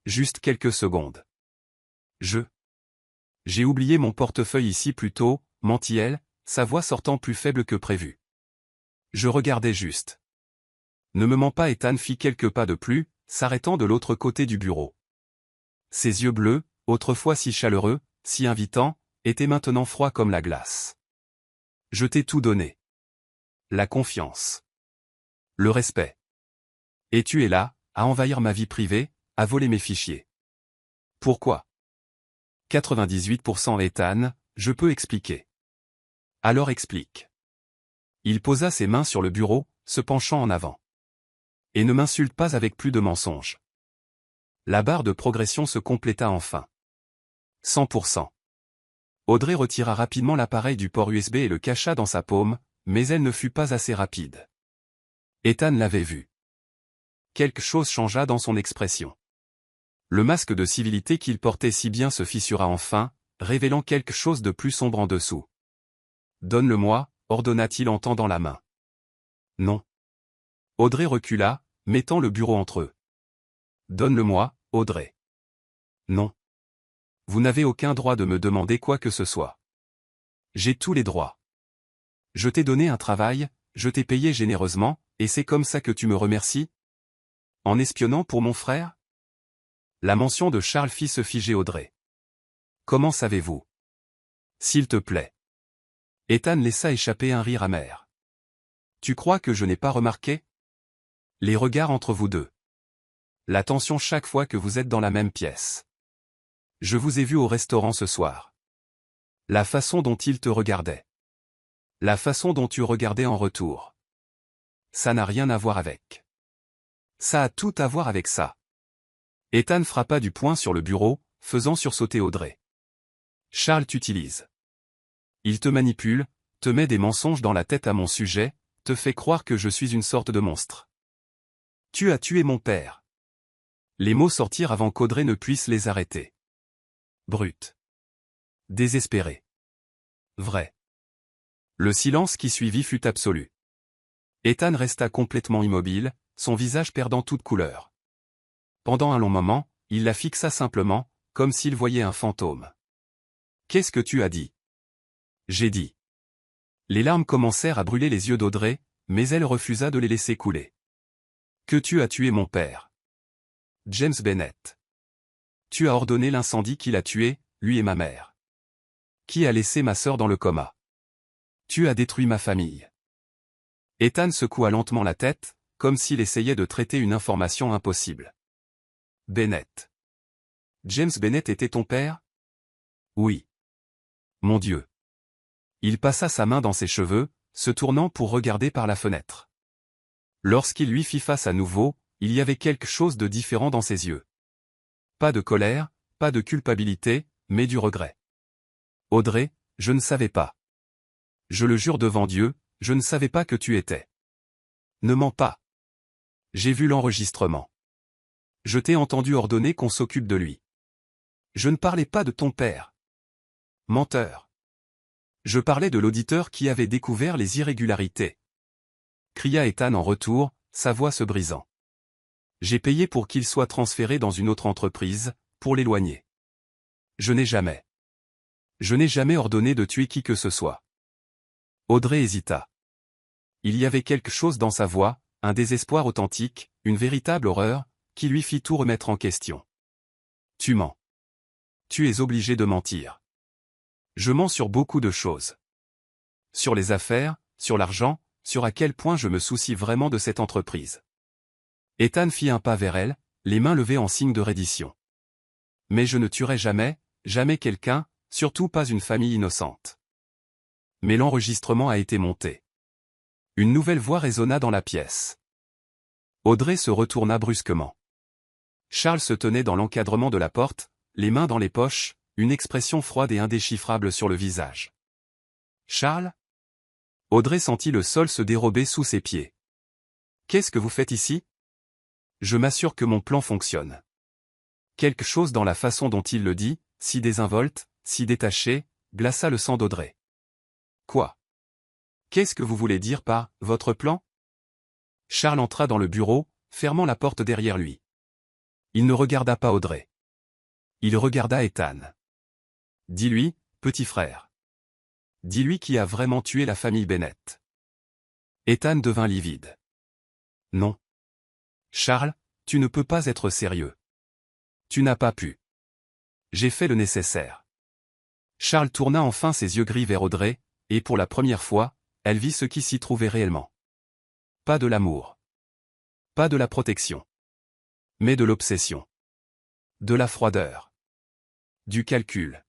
Juste quelques secondes. J'ai oublié mon portefeuille ici plus tôt, mentit-elle, sa voix sortant plus faible que prévu. Je regardais juste. Ne me mens pas. Ethan fit quelques pas de plus, s'arrêtant de l'autre côté du bureau. Ses yeux bleus, autrefois si chaleureux, si invitants, étaient maintenant froids comme la glace. Je t'ai tout donné. La confiance. Le respect. Et tu es là, à envahir ma vie privée, à voler mes fichiers. Pourquoi? 98% Ethan, je peux expliquer. Alors explique. Il posa ses mains sur le bureau, se penchant en avant. Et ne m'insulte pas avec plus de mensonges. La barre de progression se compléta enfin. 100%. Audrey retira rapidement l'appareil du port USB et le cacha dans sa paume, mais elle ne fut pas assez rapide. Ethan l'avait vu. Quelque chose changea dans son expression. Le masque de civilité qu'il portait si bien se fissura enfin, révélant quelque chose de plus sombre en dessous. « Donne-le-moi », ordonna-t-il en tendant la main. « Non. » Audrey recula, mettant le bureau entre eux. « Donne-le-moi, Audrey. »« Non. Vous n'avez aucun droit de me demander quoi que ce soit. J'ai tous les droits. Je t'ai donné un travail, je t'ai payé généreusement, et c'est comme ça que tu me remercies? En espionnant pour mon frère? » La mention de Charles fit se figer Audrey. « Comment savez-vous? S'il te plaît. » Ethan laissa échapper un rire amer. « Tu crois que je n'ai pas remarqué? Les regards entre vous deux. La tension chaque fois que vous êtes dans la même pièce. Je vous ai vu au restaurant ce soir. La façon dont il te regardait. La façon dont tu regardais en retour. Ça n'a rien à voir avec. Ça a tout à voir avec ça. » Ethan frappa du poing sur le bureau, faisant sursauter Audrey. « Charles t'utilise. Il te manipule, te met des mensonges dans la tête à mon sujet, te fait croire que je suis une sorte de monstre. Tu as tué mon père. » Les mots sortirent avant qu'Audrey ne puisse les arrêter. Brute. Désespéré. Vrai. Le silence qui suivit fut absolu. Ethan resta complètement immobile, son visage perdant toute couleur. Pendant un long moment, il la fixa simplement, comme s'il voyait un fantôme. « Qu'est-ce que tu as dit? » J'ai dit. Les larmes commencèrent à brûler les yeux d'Audrey, mais elle refusa de les laisser couler. « Que tu as tué mon père. James Bennett. Tu as ordonné l'incendie qui l'a tué, lui et ma mère. Qui a laissé ma sœur dans le coma. Tu as détruit ma famille. » Ethan secoua lentement la tête, comme s'il essayait de traiter une information impossible. « Bennett. James Bennett était ton père? » Oui. Mon Dieu. Il passa sa main dans ses cheveux, se tournant pour regarder par la fenêtre. Lorsqu'il lui fit face à nouveau, il y avait quelque chose de différent dans ses yeux. Pas de colère, pas de culpabilité, mais du regret. « Audrey, je ne savais pas. Je le jure devant Dieu, je ne savais pas que tu étais. Ne mens pas. J'ai vu l'enregistrement. Je t'ai entendu ordonner qu'on s'occupe de lui. Je ne parlais pas de ton père. Menteur. Je parlais de l'auditeur qui avait découvert les irrégularités. Cria Ethan en retour, sa voix se brisant. J'ai payé pour qu'il soit transféré dans une autre entreprise, pour l'éloigner. Je n'ai jamais ordonné de tuer qui que ce soit. Audrey hésita. Il y avait quelque chose dans sa voix, un désespoir authentique, une véritable horreur, qui lui fit tout remettre en question. Tu mens. Tu es obligé de mentir. Je mens sur beaucoup de choses. Sur les affaires, sur l'argent, sur à quel point je me soucie vraiment de cette entreprise. Ethan fit un pas vers elle, les mains levées en signe de reddition. Mais je ne tuerai jamais, jamais quelqu'un, surtout pas une famille innocente. Mais l'enregistrement a été monté. Une nouvelle voix résonna dans la pièce. Audrey se retourna brusquement. Charles se tenait dans l'encadrement de la porte, les mains dans les poches, une expression froide et indéchiffrable sur le visage. Charles ? Audrey sentit le sol se dérober sous ses pieds. Qu'est-ce que vous faites ici ? Je m'assure que mon plan fonctionne. Quelque chose dans la façon dont il le dit, si désinvolte, si détaché, glaça le sang d'Audrey. Quoi ? Qu'est-ce que vous voulez dire par « votre plan » ? Charles entra dans le bureau, fermant la porte derrière lui. Il ne regarda pas Audrey. Il regarda Ethan. Dis-lui, petit frère. Dis-lui qui a vraiment tué la famille Bennett. Ethan devint livide. Non. Charles, tu ne peux pas être sérieux. Tu n'as pas pu. J'ai fait le nécessaire. Charles tourna enfin ses yeux gris vers Audrey, et pour la première fois, elle vit ce qui s'y trouvait réellement. Pas de l'amour. Pas de la protection. Mais de l'obsession. De la froideur. Du calcul.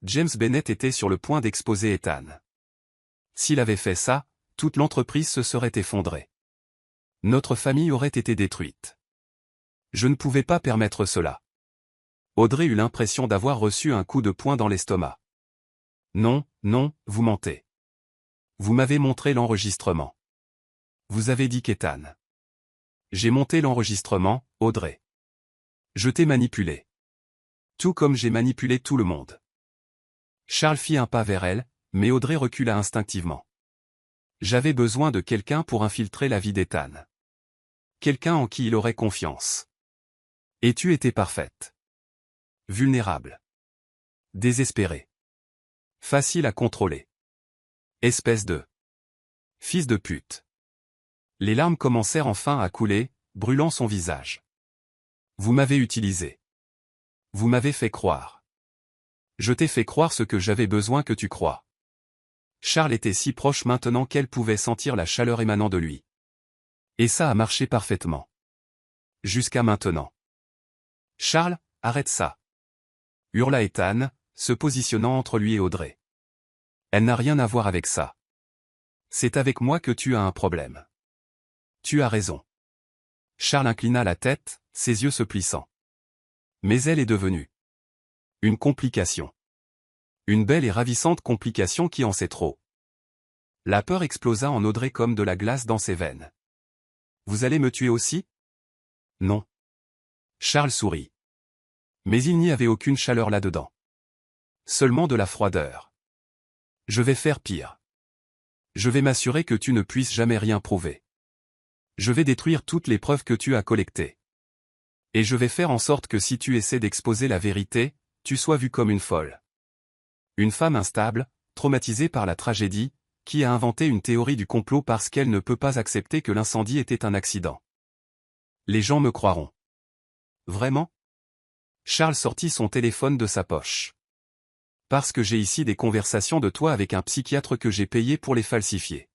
James Bennett était sur le point d'exposer Ethan. S'il avait fait ça, toute l'entreprise se serait effondrée. Notre famille aurait été détruite. Je ne pouvais pas permettre cela. Audrey eut l'impression d'avoir reçu un coup de poing dans l'estomac. Non, non, vous mentez. Vous m'avez montré l'enregistrement. Vous avez dit qu'Ethan. J'ai monté l'enregistrement, Audrey. Je t'ai manipulé. Tout comme j'ai manipulé tout le monde. Charles fit un pas vers elle, mais Audrey recula instinctivement. J'avais besoin de quelqu'un pour infiltrer la vie d'Ethan. Quelqu'un en qui il aurait confiance. Et tu étais parfaite. Vulnérable. Désespérée. Facile à contrôler. Espèce de... fils de pute. Les larmes commencèrent enfin à couler, brûlant son visage. Vous m'avez utilisé. Vous m'avez fait croire. Je t'ai fait croire ce que j'avais besoin que tu crois. Charles était si proche maintenant qu'elle pouvait sentir la chaleur émanant de lui. Et ça a marché parfaitement. Jusqu'à maintenant. Charles, arrête ça. Hurla Ethan, se positionnant entre lui et Audrey. Elle n'a rien à voir avec ça. C'est avec moi que tu as un problème. Tu as raison. Charles inclina la tête, ses yeux se plissant. Mais elle est devenue une complication. Une belle et ravissante complication qui en sait trop. La peur explosa en Audrey comme de la glace dans ses veines. Vous allez me tuer aussi ? Non. Charles sourit. Mais il n'y avait aucune chaleur là-dedans. Seulement de la froideur. Je vais faire pire. Je vais m'assurer que tu ne puisses jamais rien prouver. Je vais détruire toutes les preuves que tu as collectées. Et je vais faire en sorte que si tu essaies d'exposer la vérité, tu sois vue comme une folle. Une femme instable, traumatisée par la tragédie, qui a inventé une théorie du complot parce qu'elle ne peut pas accepter que l'incendie était un accident. Les gens me croiront. Vraiment ? Charles sortit son téléphone de sa poche. Parce que j'ai ici des conversations de toi avec un psychiatre que j'ai payé pour les falsifier.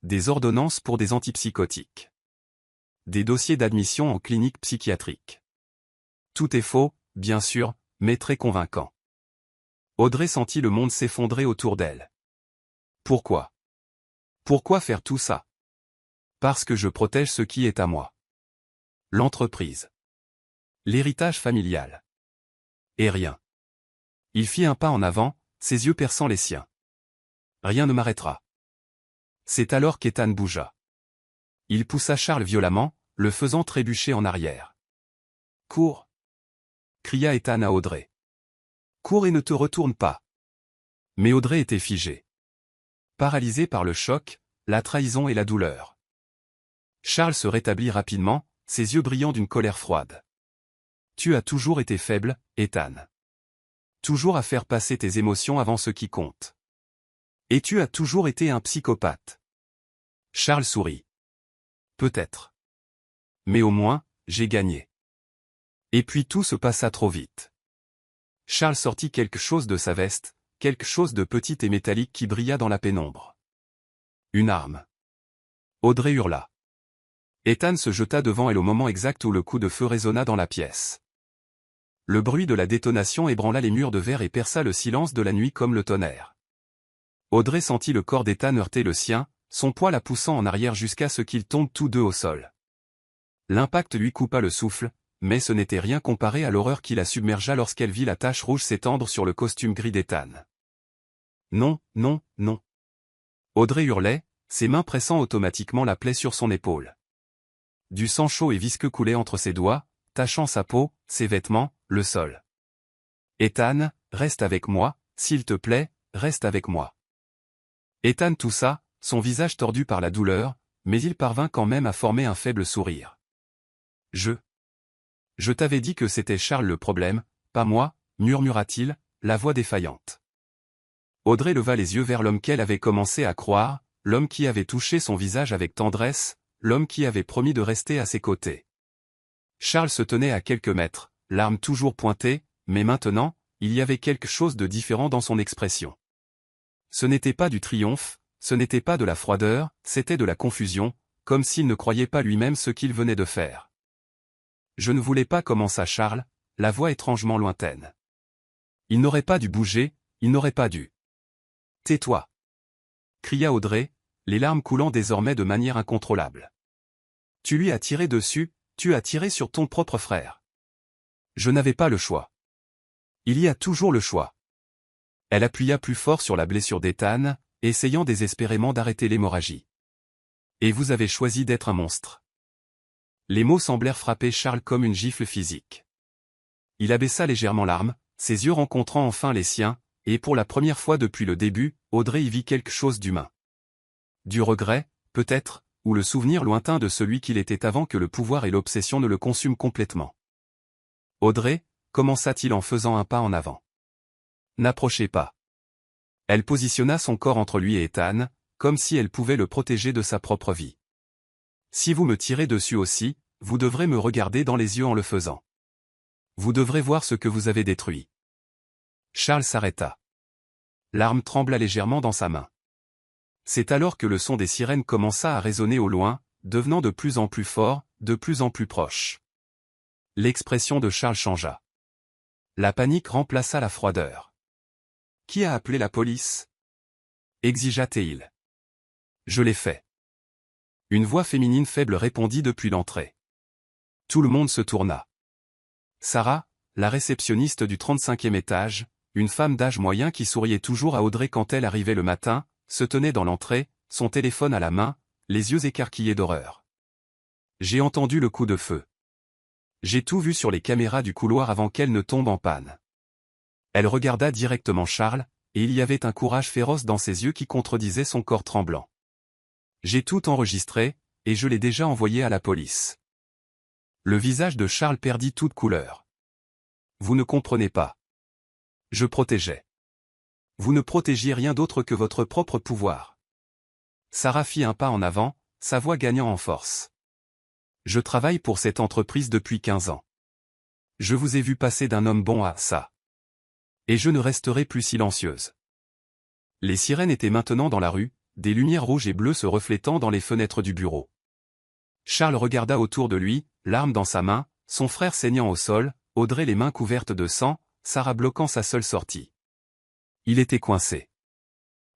Des ordonnances pour des antipsychotiques. Des dossiers d'admission en clinique psychiatrique. Tout est faux, bien sûr, mais très convaincant. Audrey sentit le monde s'effondrer autour d'elle. Pourquoi ? Pourquoi faire tout ça ? Parce que je protège ce qui est à moi. L'entreprise. L'héritage familial. Et rien. Il fit un pas en avant, ses yeux perçant les siens. Rien ne m'arrêtera. C'est alors qu'Ethan bougea. Il poussa Charles violemment, le faisant trébucher en arrière. Cours! Cria Ethan à Audrey. Cours et ne te retourne pas. Mais Audrey était figée. Paralysée par le choc, la trahison et la douleur. Charles se rétablit rapidement, ses yeux brillants d'une colère froide. Tu as toujours été faible, Ethan. Toujours à faire passer tes émotions avant ce qui compte. Et tu as toujours été un psychopathe. Charles sourit. Peut-être. Mais au moins, j'ai gagné. Et puis tout se passa trop vite. Charles sortit quelque chose de sa veste, quelque chose de petit et métallique qui brilla dans la pénombre. Une arme. Audrey hurla. Ethan se jeta devant elle au moment exact où le coup de feu résonna dans la pièce. Le bruit de la détonation ébranla les murs de verre et perça le silence de la nuit comme le tonnerre. Audrey sentit le corps d'Ethan heurter le sien, son poids la poussant en arrière jusqu'à ce qu'ils tombent tous deux au sol. L'impact lui coupa le souffle, mais ce n'était rien comparé à l'horreur qui la submergea lorsqu'elle vit la tache rouge s'étendre sur le costume gris d'Ethan. Non, non, non. Audrey hurlait, ses mains pressant automatiquement la plaie sur son épaule. Du sang chaud et visqueux coulait entre ses doigts, tachant sa peau, ses vêtements, le sol. Ethan, reste avec moi, s'il te plaît, reste avec moi. Ethan toussa, son visage tordu par la douleur, mais il parvint quand même à former un faible sourire. Je t'avais dit que c'était Charles le problème, pas moi, murmura-t-il, la voix défaillante. Audrey leva les yeux vers l'homme qu'elle avait commencé à croire, l'homme qui avait touché son visage avec tendresse, l'homme qui avait promis de rester à ses côtés. Charles se tenait à quelques mètres, l'arme toujours pointée, mais maintenant, il y avait quelque chose de différent dans son expression. Ce n'était pas du triomphe, ce n'était pas de la froideur, c'était de la confusion, comme s'il ne croyait pas lui-même ce qu'il venait de faire. Je ne voulais pas, commença Charles, la voix étrangement lointaine. Il n'aurait pas dû bouger, il n'aurait pas dû. Tais-toi! Cria Audrey, les larmes coulant désormais de manière incontrôlable. Tu lui as tiré dessus, tu as tiré sur ton propre frère. Je n'avais pas le choix. Il y a toujours le choix. Elle appuya plus fort sur la blessure d'Ethan, essayant désespérément d'arrêter l'hémorragie. Et vous avez choisi d'être un monstre. Les mots semblèrent frapper Charles comme une gifle physique. Il abaissa légèrement l'arme, ses yeux rencontrant enfin les siens, et pour la première fois depuis le début, Audrey y vit quelque chose d'humain. Du regret, peut-être, ou le souvenir lointain de celui qu'il était avant que le pouvoir et l'obsession ne le consument complètement. Audrey, commença-t-il en faisant un pas en avant. N'approchez pas. Elle positionna son corps entre lui et Ethan, comme si elle pouvait le protéger de sa propre vie. Si vous me tirez dessus aussi, vous devrez me regarder dans les yeux en le faisant. Vous devrez voir ce que vous avez détruit. Charles s'arrêta. L'arme trembla légèrement dans sa main. C'est alors que le son des sirènes commença à résonner au loin, devenant de plus en plus fort, de plus en plus proche. L'expression de Charles changea. La panique remplaça la froideur. Qui a appelé la police? Exigea-t-il. Je l'ai fait. Une voix féminine faible répondit depuis l'entrée. Tout le monde se tourna. Sarah, la réceptionniste du 35e étage, une femme d'âge moyen qui souriait toujours à Audrey quand elle arrivait le matin, se tenait dans l'entrée, son téléphone à la main, les yeux écarquillés d'horreur. J'ai entendu le coup de feu. J'ai tout vu sur les caméras du couloir avant qu'elle ne tombe en panne. Elle regarda directement Charles, et il y avait un courage féroce dans ses yeux qui contredisait son corps tremblant. J'ai tout enregistré, et je l'ai déjà envoyé à la police. Le visage de Charles perdit toute couleur. Vous ne comprenez pas. Je protégeais. Vous ne protégiez rien d'autre que votre propre pouvoir. Sarah fit un pas en avant, sa voix gagnant en force. Je travaille pour cette entreprise depuis 15 ans. Je vous ai vu passer d'un homme bon à ça. Et je ne resterai plus silencieuse. Les sirènes étaient maintenant dans la rue, des lumières rouges et bleues se reflétant dans les fenêtres du bureau. Charles regarda autour de lui, l'arme dans sa main, son frère saignant au sol, Audrey les mains couvertes de sang, Sarah bloquant sa seule sortie. Il était coincé.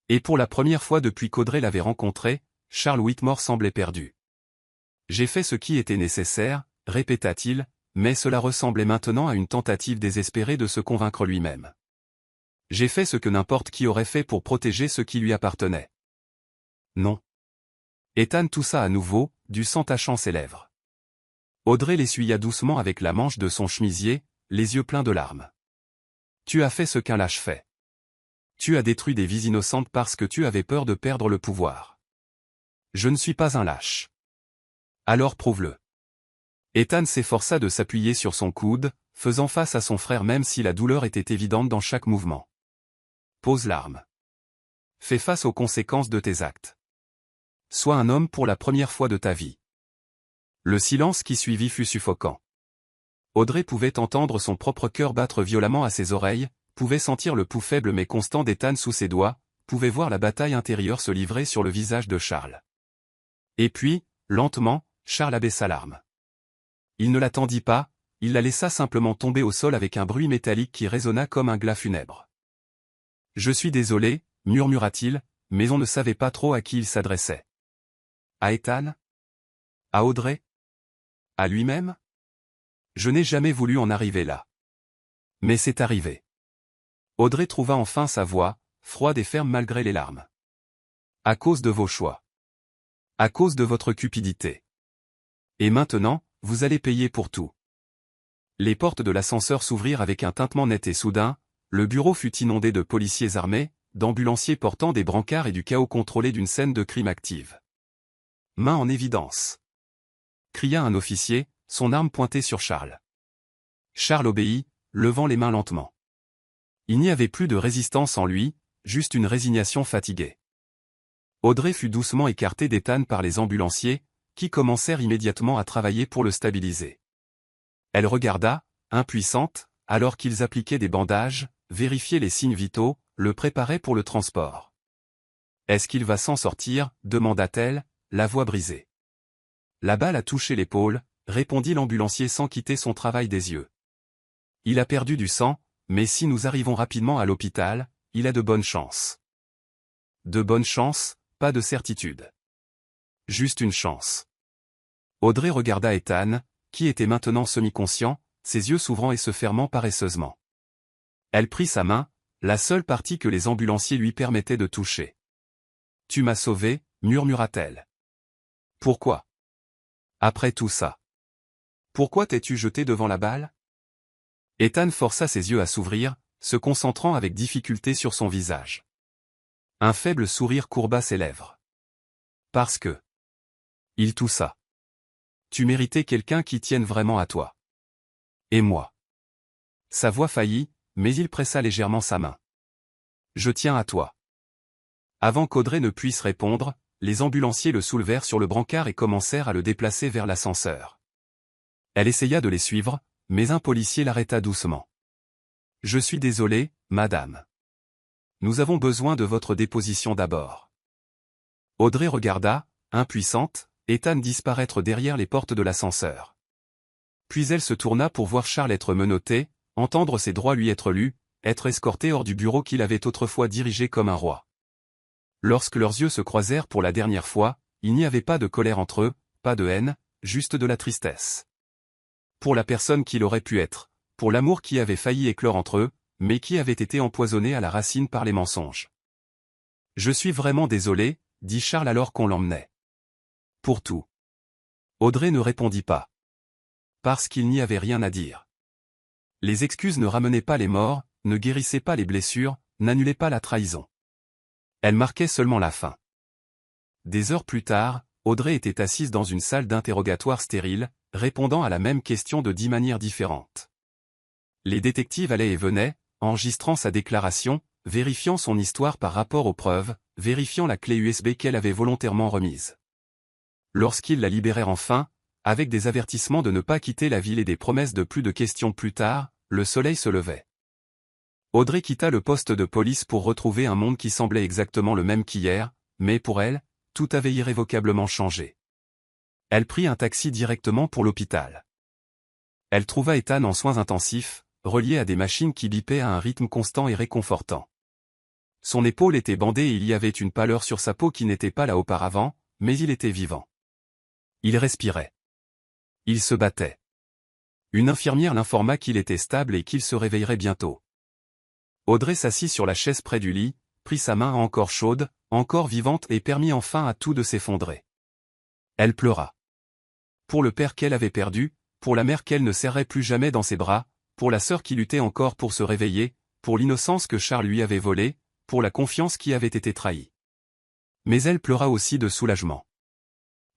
Et pour la première fois depuis qu'Audrey l'avait rencontré, Charles Whitmore semblait perdu. J'ai fait ce qui était nécessaire, répéta-t-il, mais cela ressemblait maintenant à une tentative désespérée de se convaincre lui-même. J'ai fait ce que n'importe qui aurait fait pour protéger ce qui lui appartenait. Non. Ethan toussa à nouveau, du sang tachant ses lèvres. Audrey l'essuya doucement avec la manche de son chemisier, les yeux pleins de larmes. Tu as fait ce qu'un lâche fait. Tu as détruit des vies innocentes parce que tu avais peur de perdre le pouvoir. Je ne suis pas un lâche. Alors prouve-le. Ethan s'efforça de s'appuyer sur son coude, faisant face à son frère même si la douleur était évidente dans chaque mouvement. Pose l'arme. Fais face aux conséquences de tes actes. Sois un homme pour la première fois de ta vie. Le silence qui suivit fut suffocant. Audrey pouvait entendre son propre cœur battre violemment à ses oreilles, pouvait sentir le pouls faible mais constant d'Ethan sous ses doigts, pouvait voir la bataille intérieure se livrer sur le visage de Charles. Et puis, lentement, Charles abaissa l'arme. Il ne l'attendit pas, il la laissa simplement tomber au sol avec un bruit métallique qui résonna comme un glas funèbre. « Je suis désolé », murmura-t-il, mais on ne savait pas trop à qui il s'adressait. À Ethan? À Audrey? À lui-même? Je n'ai jamais voulu en arriver là. Mais c'est arrivé. Audrey trouva enfin sa voix, froide et ferme malgré les larmes. À cause de vos choix. À cause de votre cupidité. Et maintenant, vous allez payer pour tout. Les portes de l'ascenseur s'ouvrirent avec un tintement net et soudain, le bureau fut inondé de policiers armés, d'ambulanciers portant des brancards et du chaos contrôlé d'une scène de crime active. Main en évidence. Cria un officier, son arme pointée sur Charles. Charles obéit, levant les mains lentement. Il n'y avait plus de résistance en lui, juste une résignation fatiguée. Audrey fut doucement écartée d'Ethan par les ambulanciers, qui commencèrent immédiatement à travailler pour le stabiliser. Elle regarda, impuissante, alors qu'ils appliquaient des bandages, vérifiaient les signes vitaux, le préparaient pour le transport. « Est-ce qu'il va s'en sortir ?» demanda-t-elle, la voix brisée. La balle a touché l'épaule, répondit l'ambulancier sans quitter son travail des yeux. Il a perdu du sang, mais si nous arrivons rapidement à l'hôpital, il a de bonnes chances. De bonnes chances, pas de certitude. Juste une chance. Audrey regarda Ethan, qui était maintenant semi-conscient, ses yeux s'ouvrant et se fermant paresseusement. Elle prit sa main, la seule partie que les ambulanciers lui permettaient de toucher. « Tu m'as sauvé », murmura-t-elle. « Pourquoi ? Après tout ça. Pourquoi t'es-tu jeté devant la balle ?» Ethan força ses yeux à s'ouvrir, se concentrant avec difficulté sur son visage. Un faible sourire courba ses lèvres. « Parce que... » Il toussa. « Tu méritais quelqu'un qui tienne vraiment à toi. Et moi. » Sa voix faillit, mais il pressa légèrement sa main. « Je tiens à toi. » Avant qu'Audrey ne puisse répondre, les ambulanciers le soulevèrent sur le brancard et commencèrent à le déplacer vers l'ascenseur. Elle essaya de les suivre, mais un policier l'arrêta doucement. « Je suis désolé, madame. Nous avons besoin de votre déposition d'abord. » Audrey regarda, impuissante, Ethan disparaître derrière les portes de l'ascenseur. Puis elle se tourna pour voir Charles être menotté, entendre ses droits lui être lus, être escorté hors du bureau qu'il avait autrefois dirigé comme un roi. Lorsque leurs yeux se croisèrent pour la dernière fois, il n'y avait pas de colère entre eux, pas de haine, juste de la tristesse. Pour la personne qu'il aurait pu être, pour l'amour qui avait failli éclore entre eux, mais qui avait été empoisonné à la racine par les mensonges. « Je suis vraiment désolé », dit Charles alors qu'on l'emmenait. « Pour tout. » Audrey ne répondit pas. Parce qu'il n'y avait rien à dire. Les excuses ne ramenaient pas les morts, ne guérissaient pas les blessures, n'annulaient pas la trahison. Elles marquaient seulement la fin. Des heures plus tard, Audrey était assise dans une salle d'interrogatoire stérile, répondant à la même question de 10 manières différentes. Les détectives allaient et venaient, enregistrant sa déclaration, vérifiant son histoire par rapport aux preuves, vérifiant la clé USB qu'elle avait volontairement remise. Lorsqu'ils la libérèrent enfin, avec des avertissements de ne pas quitter la ville et des promesses de plus de questions plus tard, le soleil se levait. Audrey quitta le poste de police pour retrouver un monde qui semblait exactement le même qu'hier, mais pour elle, tout avait irrévocablement changé. Elle prit un taxi directement pour l'hôpital. Elle trouva Ethan en soins intensifs, relié à des machines qui bipaient à un rythme constant et réconfortant. Son épaule était bandée et il y avait une pâleur sur sa peau qui n'était pas là auparavant, mais il était vivant. Il respirait. Il se battait. Une infirmière l'informa qu'il était stable et qu'il se réveillerait bientôt. Audrey s'assit sur la chaise près du lit, prit sa main encore chaude, encore vivante et permit enfin à tout de s'effondrer. Elle pleura. pour le père qu'elle avait perdu, pour la mère qu'elle ne serrait plus jamais dans ses bras, pour la sœur qui luttait encore pour se réveiller, pour l'innocence que Charles lui avait volée, pour la confiance qui avait été trahie. Mais elle pleura aussi de soulagement.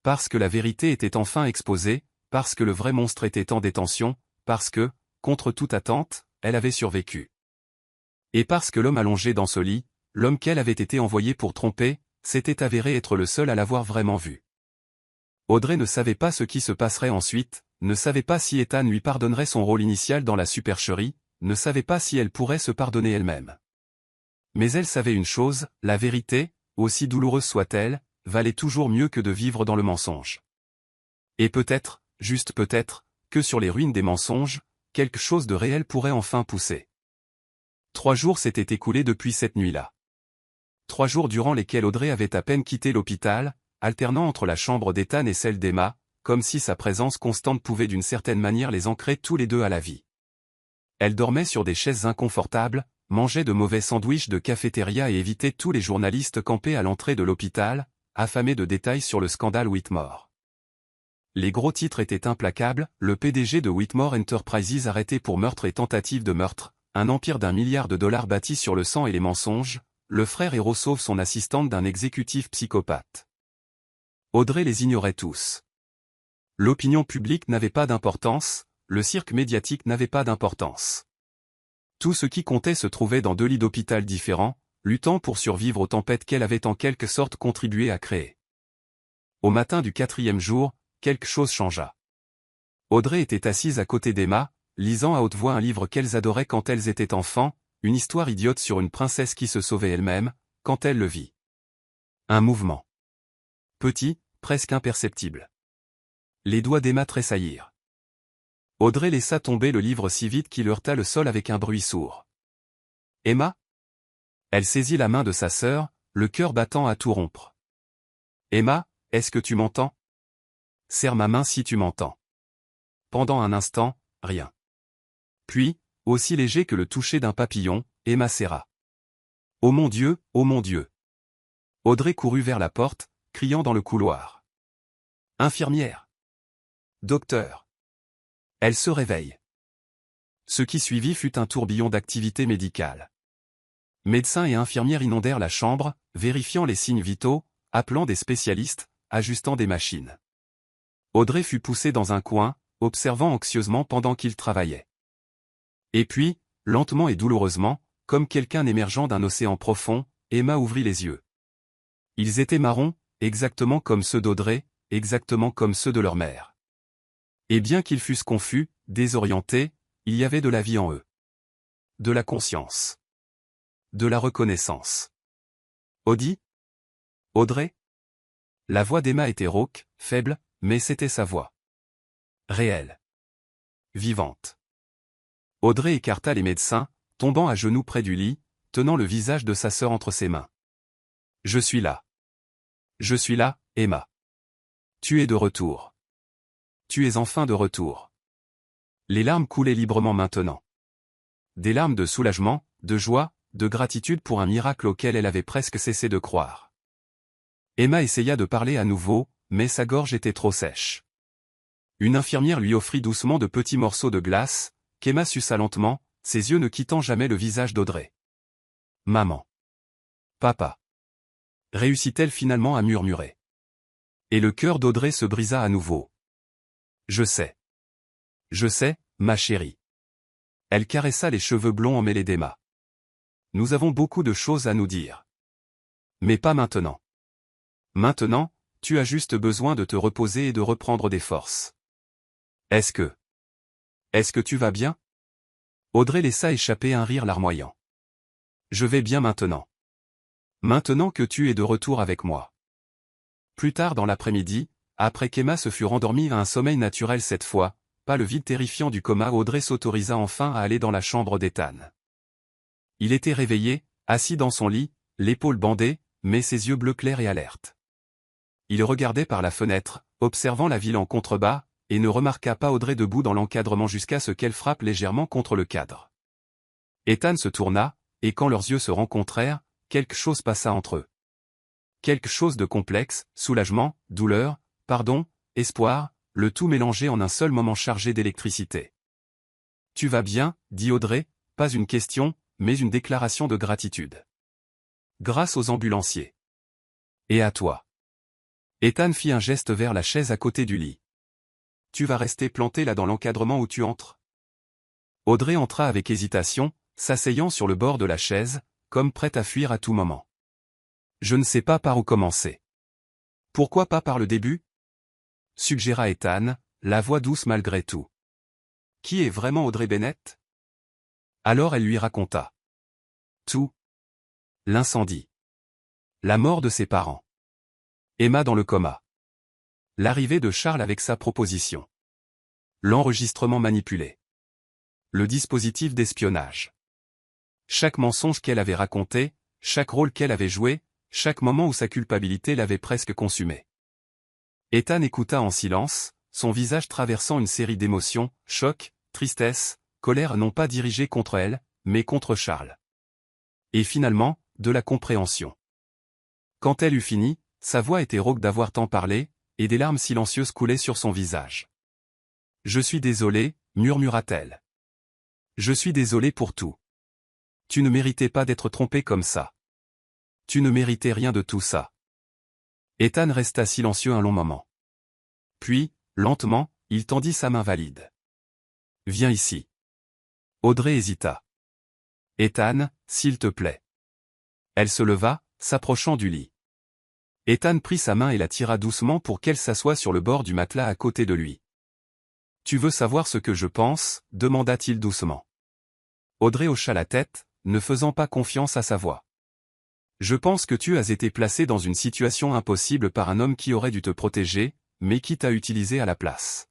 Parce que la vérité était enfin exposée, parce que le vrai monstre était en détention, parce que, contre toute attente, elle avait survécu. Et parce que l'homme allongé dans ce lit, l'homme qu'elle avait été envoyé pour tromper, s'était avéré être le seul à l'avoir vraiment vu. Audrey ne savait pas ce qui se passerait ensuite, ne savait pas si Ethan lui pardonnerait son rôle initial dans la supercherie, ne savait pas si elle pourrait se pardonner elle-même. Mais elle savait une chose, la vérité, aussi douloureuse soit-elle, valait toujours mieux que de vivre dans le mensonge. Et peut-être, juste peut-être, que sur les ruines des mensonges, quelque chose de réel pourrait enfin pousser. 3 jours s'étaient écoulés depuis cette nuit-là. 3 jours durant lesquels Audrey avait à peine quitté l'hôpital, alternant entre la chambre d'Ethan et celle d'Emma, comme si sa présence constante pouvait d'une certaine manière les ancrer tous les deux à la vie. Elle dormait sur des chaises inconfortables, mangeait de mauvais sandwichs de cafétéria et évitait tous les journalistes campés à l'entrée de l'hôpital, affamés de détails sur le scandale Whitmore. Les gros titres étaient implacables, le PDG de Whitmore Enterprises arrêté pour meurtre et tentative de meurtre, un empire d'1 milliard de dollars bâti sur le sang et les mensonges, le frère héros sauve son assistante d'un exécutif psychopathe. Audrey les ignorait tous. L'opinion publique n'avait pas d'importance, le cirque médiatique n'avait pas d'importance. Tout ce qui comptait se trouvait dans 2 lits d'hôpital différents, luttant pour survivre aux tempêtes qu'elle avait en quelque sorte contribué à créer. Au matin du 4e jour, quelque chose changea. Audrey était assise à côté d'Emma, lisant à haute voix un livre qu'elles adoraient quand elles étaient enfants, une histoire idiote sur une princesse qui se sauvait elle-même, quand elle le vit. Un mouvement. Petit, presque imperceptible. Les doigts d'Emma tressaillirent. Audrey laissa tomber le livre si vite qu'il heurta le sol avec un bruit sourd. « Emma ?» Elle saisit la main de sa sœur, le cœur battant à tout rompre. « Emma, est-ce que tu m'entends ? Serre ma main si tu m'entends. » Pendant un instant, rien. Puis, aussi léger que le toucher d'un papillon, Emma serra. « Oh mon Dieu, oh mon Dieu !» Audrey courut vers la porte, criant dans le couloir. « Infirmière ! Docteur !» Elle se réveille. Ce qui suivit fut un tourbillon d'activité médicale. Médecins et infirmières inondèrent la chambre, vérifiant les signes vitaux, appelant des spécialistes, ajustant des machines. Audrey fut poussée dans un coin, observant anxieusement pendant qu'il travaillait. Et puis, lentement et douloureusement, comme quelqu'un émergeant d'un océan profond, Emma ouvrit les yeux. Ils étaient marrons, exactement comme ceux d'Audrey, exactement comme ceux de leur mère. Et bien qu'ils fussent confus, désorientés, il y avait de la vie en eux. De la conscience. De la reconnaissance. Audie ? Audrey ? La voix d'Emma était rauque, faible, mais c'était sa voix. Réelle. Vivante. Audrey écarta les médecins, tombant à genoux près du lit, tenant le visage de sa sœur entre ses mains. « Je suis là. Je suis là, Emma. Tu es de retour. Tu es enfin de retour. » Les larmes coulaient librement maintenant. Des larmes de soulagement, de joie, de gratitude pour un miracle auquel elle avait presque cessé de croire. Emma essaya de parler à nouveau, mais sa gorge était trop sèche. Une infirmière lui offrit doucement de petits morceaux de glace, qu'Emma suça lentement, ses yeux ne quittant jamais le visage d'Audrey. « Maman. Papa. » Réussit-elle finalement à murmurer. Et le cœur d'Audrey se brisa à nouveau. « Je sais. Je sais, ma chérie. » Elle caressa les cheveux blonds emmêlés d'Emma. « Nous avons beaucoup de choses à nous dire. Mais pas maintenant. Maintenant, tu as juste besoin de te reposer et de reprendre des forces. Est-ce que tu vas bien ?» Audrey laissa échapper un rire larmoyant. « Je vais bien maintenant. Maintenant que tu es de retour avec moi. » Plus tard dans l'après-midi, après qu'Emma se fût rendormie à un sommeil naturel cette fois, pas le vide terrifiant du coma, Audrey s'autorisa enfin à aller dans la chambre d'Ethan. Il était réveillé, assis dans son lit, l'épaule bandée, mais ses yeux bleus clairs et alertes. Il regardait par la fenêtre, observant la ville en contrebas, et ne remarqua pas Audrey debout dans l'encadrement jusqu'à ce qu'elle frappe légèrement contre le cadre. Ethan se tourna, et quand leurs yeux se rencontrèrent, quelque chose passa entre eux. Quelque chose de complexe, soulagement, douleur, pardon, espoir, le tout mélangé en un seul moment chargé d'électricité. « Tu vas bien ?» dit Audrey, pas une question, mais une déclaration de gratitude. « Grâce aux ambulanciers. Et à toi. » Ethan fit un geste vers la chaise à côté du lit. « Tu vas rester planté là dans l'encadrement où tu entres ?» Audrey entra avec hésitation, s'asseyant sur le bord de la chaise, comme prête à fuir à tout moment. « Je ne sais pas par où commencer. »« Pourquoi pas par le début ?» suggéra Ethan, la voix douce malgré tout. « Qui est vraiment Audrey Bennett ?» Alors elle lui raconta. Tout. L'incendie. La mort de ses parents. Emma dans le coma. L'arrivée de Charles avec sa proposition. L'enregistrement manipulé. Le dispositif d'espionnage. Chaque mensonge qu'elle avait raconté, chaque rôle qu'elle avait joué, chaque moment où sa culpabilité l'avait presque consumé. Ethan écouta en silence, son visage traversant une série d'émotions, choc, tristesse, colère non pas dirigée contre elle, mais contre Charles. Et finalement, de la compréhension. Quand elle eut fini, sa voix était rauque d'avoir tant parlé, et des larmes silencieuses coulaient sur son visage. « Je suis désolée, murmura-t-elle. Je suis désolée pour tout. Tu ne méritais pas d'être trompé comme ça. Tu ne méritais rien de tout ça. » Ethan resta silencieux un long moment. Puis, lentement, il tendit sa main valide. « Viens ici. » Audrey hésita. « Ethan, s'il te plaît. » Elle se leva, s'approchant du lit. Ethan prit sa main et la tira doucement pour qu'elle s'assoie sur le bord du matelas à côté de lui. « Tu veux savoir ce que je pense ?» demanda-t-il doucement. Audrey hocha la tête, ne faisant pas confiance à sa voix. « Je pense que tu as été placé dans une situation impossible par un homme qui aurait dû te protéger, mais qui t'a utilisé à la place.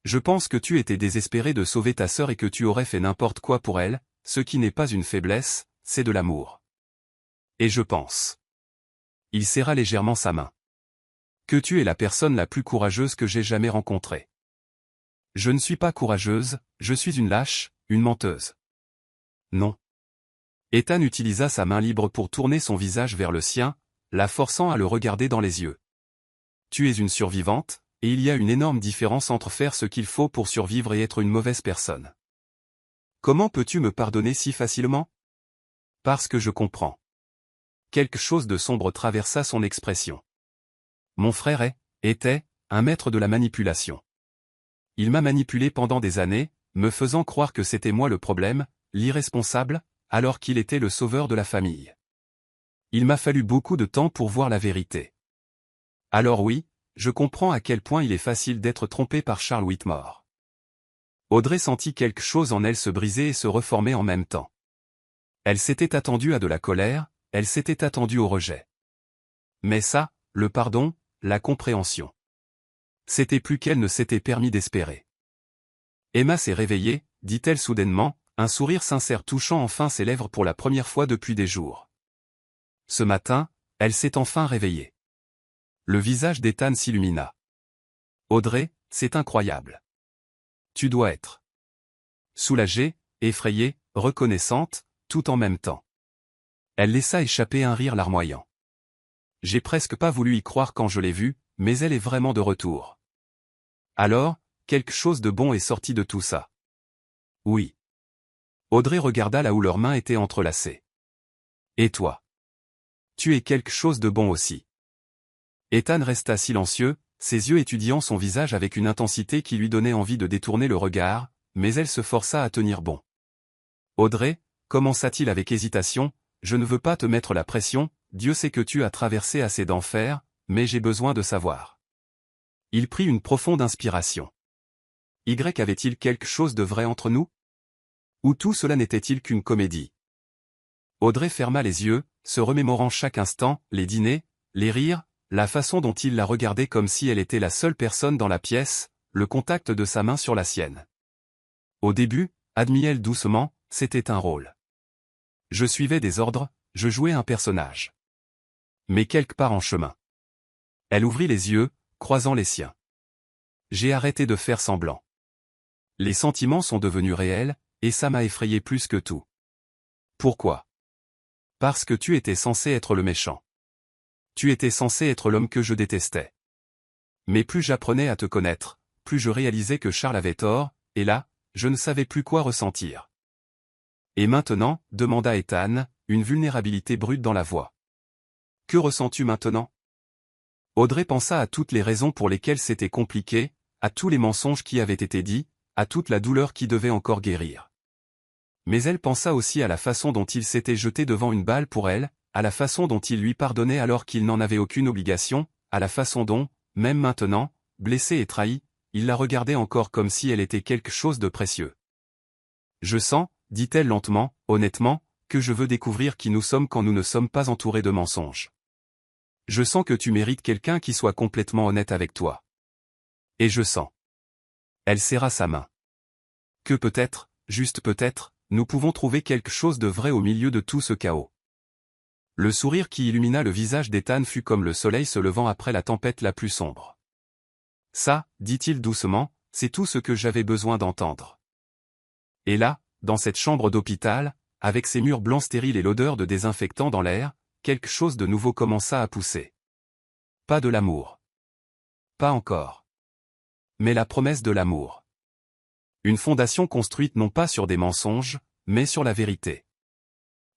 Je pense que tu étais désespéré de sauver ta sœur et que tu aurais fait n'importe quoi pour elle, ce qui n'est pas une faiblesse, c'est de l'amour. Et je pense. » Il serra légèrement sa main. « Que tu es la personne la plus courageuse que j'ai jamais rencontrée. » « Je ne suis pas courageuse, je suis une lâche, une menteuse. » « Non. » Ethan utilisa sa main libre pour tourner son visage vers le sien, la forçant à le regarder dans les yeux. « Tu es une survivante, et il y a une énorme différence entre faire ce qu'il faut pour survivre et être une mauvaise personne. Comment peux-tu me pardonner si facilement ? Parce que je comprends. » Quelque chose de sombre traversa son expression. « Mon frère était, un maître de la manipulation. Il m'a manipulé pendant des années, me faisant croire que c'était moi le problème, l'irresponsable, alors qu'il était le sauveur de la famille. Il m'a fallu beaucoup de temps pour voir la vérité. Alors oui, je comprends à quel point il est facile d'être trompé par Charles Whitmore. » Audrey sentit quelque chose en elle se briser et se reformer en même temps. Elle s'était attendue à de la colère, elle s'était attendue au rejet. Mais ça, le pardon, la compréhension. C'était plus qu'elle ne s'était permis d'espérer. « Emma s'est réveillée, » dit-elle soudainement, un sourire sincère touchant enfin ses lèvres pour la première fois depuis des jours. Ce matin, elle s'est enfin réveillée. Le visage d'Ethan s'illumina. « Audrey, c'est incroyable. Tu dois être soulagée, effrayée, reconnaissante, tout en même temps. » Elle laissa échapper un rire larmoyant. « J'ai presque pas voulu y croire quand je l'ai vue, mais elle est vraiment de retour. » Alors, quelque chose de bon est sorti de tout ça. Oui. Audrey regarda là où leurs mains étaient entrelacées. Et toi? Tu es quelque chose de bon aussi. Ethan resta silencieux, ses yeux étudiant son visage avec une intensité qui lui donnait envie de détourner le regard, mais elle se força à tenir bon. Audrey, commença-t-il avec hésitation, je ne veux pas te mettre la pression, Dieu sait que tu as traversé assez d'enfer, mais j'ai besoin de savoir. Il prit une profonde inspiration. Y avait-il quelque chose de vrai entre nous? Ou tout cela n'était-il qu'une comédie? Audrey ferma les yeux, se remémorant chaque instant, les dîners, les rires, la façon dont il la regardait comme si elle était la seule personne dans la pièce, le contact de sa main sur la sienne. Au début, admit-elle doucement, c'était un rôle. Je suivais des ordres, je jouais un personnage. Mais quelque part en chemin. Elle ouvrit les yeux, croisant les siens. J'ai arrêté de faire semblant. Les sentiments sont devenus réels, et ça m'a effrayé plus que tout. Pourquoi? Parce que tu étais censé être le méchant. Tu étais censé être l'homme que je détestais. Mais plus j'apprenais à te connaître, plus je réalisais que Charles avait tort, et là, je ne savais plus quoi ressentir. Et maintenant, demanda Ethan, une vulnérabilité brute dans la voix. Que ressens-tu maintenant? Audrey pensa à toutes les raisons pour lesquelles c'était compliqué, à tous les mensonges qui avaient été dits, à toute la douleur qui devait encore guérir. Mais elle pensa aussi à la façon dont il s'était jeté devant une balle pour elle, à la façon dont il lui pardonnait alors qu'il n'en avait aucune obligation, à la façon dont, même maintenant, blessé et trahi, il la regardait encore comme si elle était quelque chose de précieux. Je sens, dit-elle lentement, honnêtement, que je veux découvrir qui nous sommes quand nous ne sommes pas entourés de mensonges. Je sens que tu mérites quelqu'un qui soit complètement honnête avec toi. Et je sens. Elle serra sa main. Que peut-être, juste peut-être, nous pouvons trouver quelque chose de vrai au milieu de tout ce chaos. Le sourire qui illumina le visage d'Ethan fut comme le soleil se levant après la tempête la plus sombre. Ça, dit-il doucement, c'est tout ce que j'avais besoin d'entendre. Et là, dans cette chambre d'hôpital, avec ses murs blancs stériles et l'odeur de désinfectant dans l'air, quelque chose de nouveau commença à pousser. Pas de l'amour. Pas encore. Mais la promesse de l'amour. Une fondation construite non pas sur des mensonges, mais sur la vérité.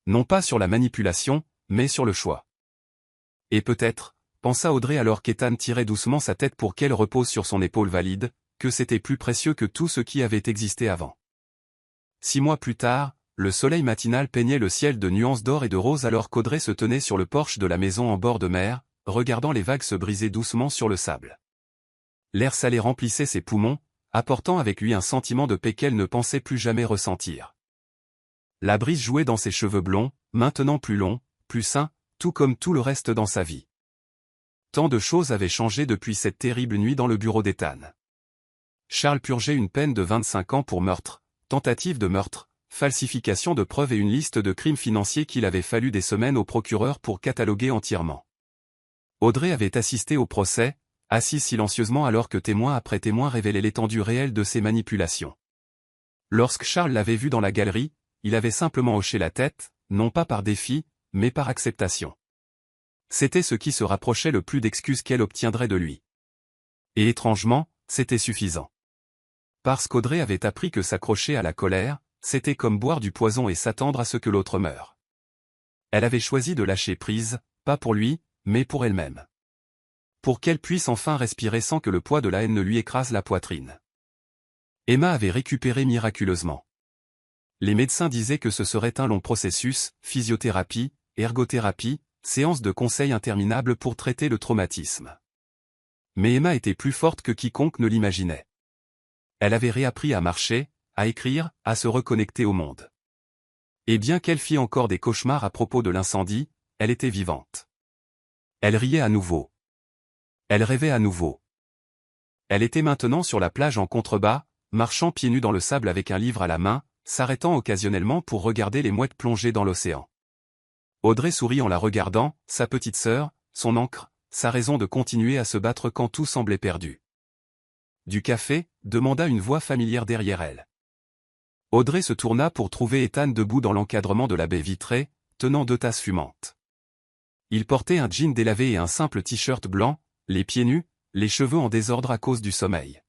Non pas sur la manipulation, mais sur le choix. Et peut-être, pensa Audrey alors qu'Ethan tirait doucement sa tête pour qu'elle repose sur son épaule valide, que c'était plus précieux que tout ce qui avait existé avant. 6 mois plus tard, le soleil matinal peignait le ciel de nuances d'or et de rose alors qu'Audrey se tenait sur le porche de la maison en bord de mer, regardant les vagues se briser doucement sur le sable. L'air salé remplissait ses poumons, apportant avec lui un sentiment de paix qu'elle ne pensait plus jamais ressentir. La brise jouait dans ses cheveux blonds, maintenant plus longs, plus sains, tout comme tout le reste dans sa vie. Tant de choses avaient changé depuis cette terrible nuit dans le bureau d'Ethan. Charles purgeait une peine de 25 ans pour meurtre, tentative de meurtre, falsification de preuves et une liste de crimes financiers qu'il avait fallu des semaines au procureur pour cataloguer entièrement. Audrey avait assisté au procès, assise silencieusement alors que témoin après témoin révélait l'étendue réelle de ses manipulations. Lorsque Charles l'avait vue dans la galerie, il avait simplement hoché la tête, non pas par défi, mais par acceptation. C'était ce qui se rapprochait le plus d'excuses qu'elle obtiendrait de lui. Et étrangement, c'était suffisant. Parce qu'Audrey avait appris que s'accrocher à la colère, c'était comme boire du poison et s'attendre à ce que l'autre meure. Elle avait choisi de lâcher prise, pas pour lui, mais pour elle-même. Pour qu'elle puisse enfin respirer sans que le poids de la haine ne lui écrase la poitrine. Emma avait récupéré miraculeusement. Les médecins disaient que ce serait un long processus, physiothérapie, ergothérapie, séances de conseils interminables pour traiter le traumatisme. Mais Emma était plus forte que quiconque ne l'imaginait. Elle avait réappris à marcher, à écrire, à se reconnecter au monde. Et bien qu'elle fît encore des cauchemars à propos de l'incendie, elle était vivante. Elle riait à nouveau. Elle rêvait à nouveau. Elle était maintenant sur la plage en contrebas, marchant pieds nus dans le sable avec un livre à la main, s'arrêtant occasionnellement pour regarder les mouettes plonger dans l'océan. Audrey sourit en la regardant, sa petite sœur, son ancre, sa raison de continuer à se battre quand tout semblait perdu. Du café, demanda une voix familière derrière elle. Audrey se tourna pour trouver Ethan debout dans l'encadrement de la baie vitrée, tenant 2 tasses fumantes. Il portait un jean délavé et un simple t-shirt blanc, les pieds nus, les cheveux en désordre à cause du sommeil.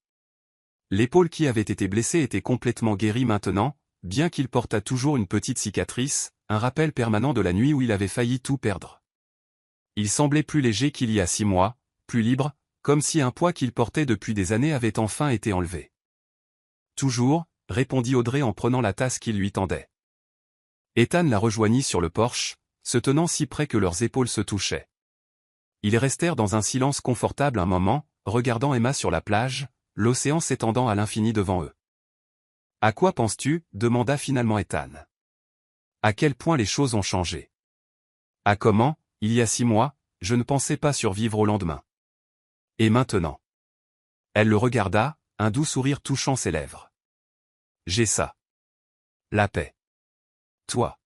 L'épaule qui avait été blessée était complètement guérie maintenant, bien qu'il portât toujours une petite cicatrice, un rappel permanent de la nuit où il avait failli tout perdre. Il semblait plus léger qu'il y a 6 mois, plus libre, comme si un poids qu'il portait depuis des années avait enfin été enlevé. Toujours, répondit Audrey en prenant la tasse qu'il lui tendait. Ethan la rejoignit sur le porche, se tenant si près que leurs épaules se touchaient. Ils restèrent dans un silence confortable un moment, regardant Emma sur la plage, l'océan s'étendant à l'infini devant eux. « À quoi penses-tu » demanda finalement Ethan. « À quel point les choses ont changé. À comment, il y a 6 mois, je ne pensais pas survivre au lendemain. Et maintenant ?» Elle le regarda, un doux sourire touchant ses lèvres. « J'ai ça. La paix. Toi.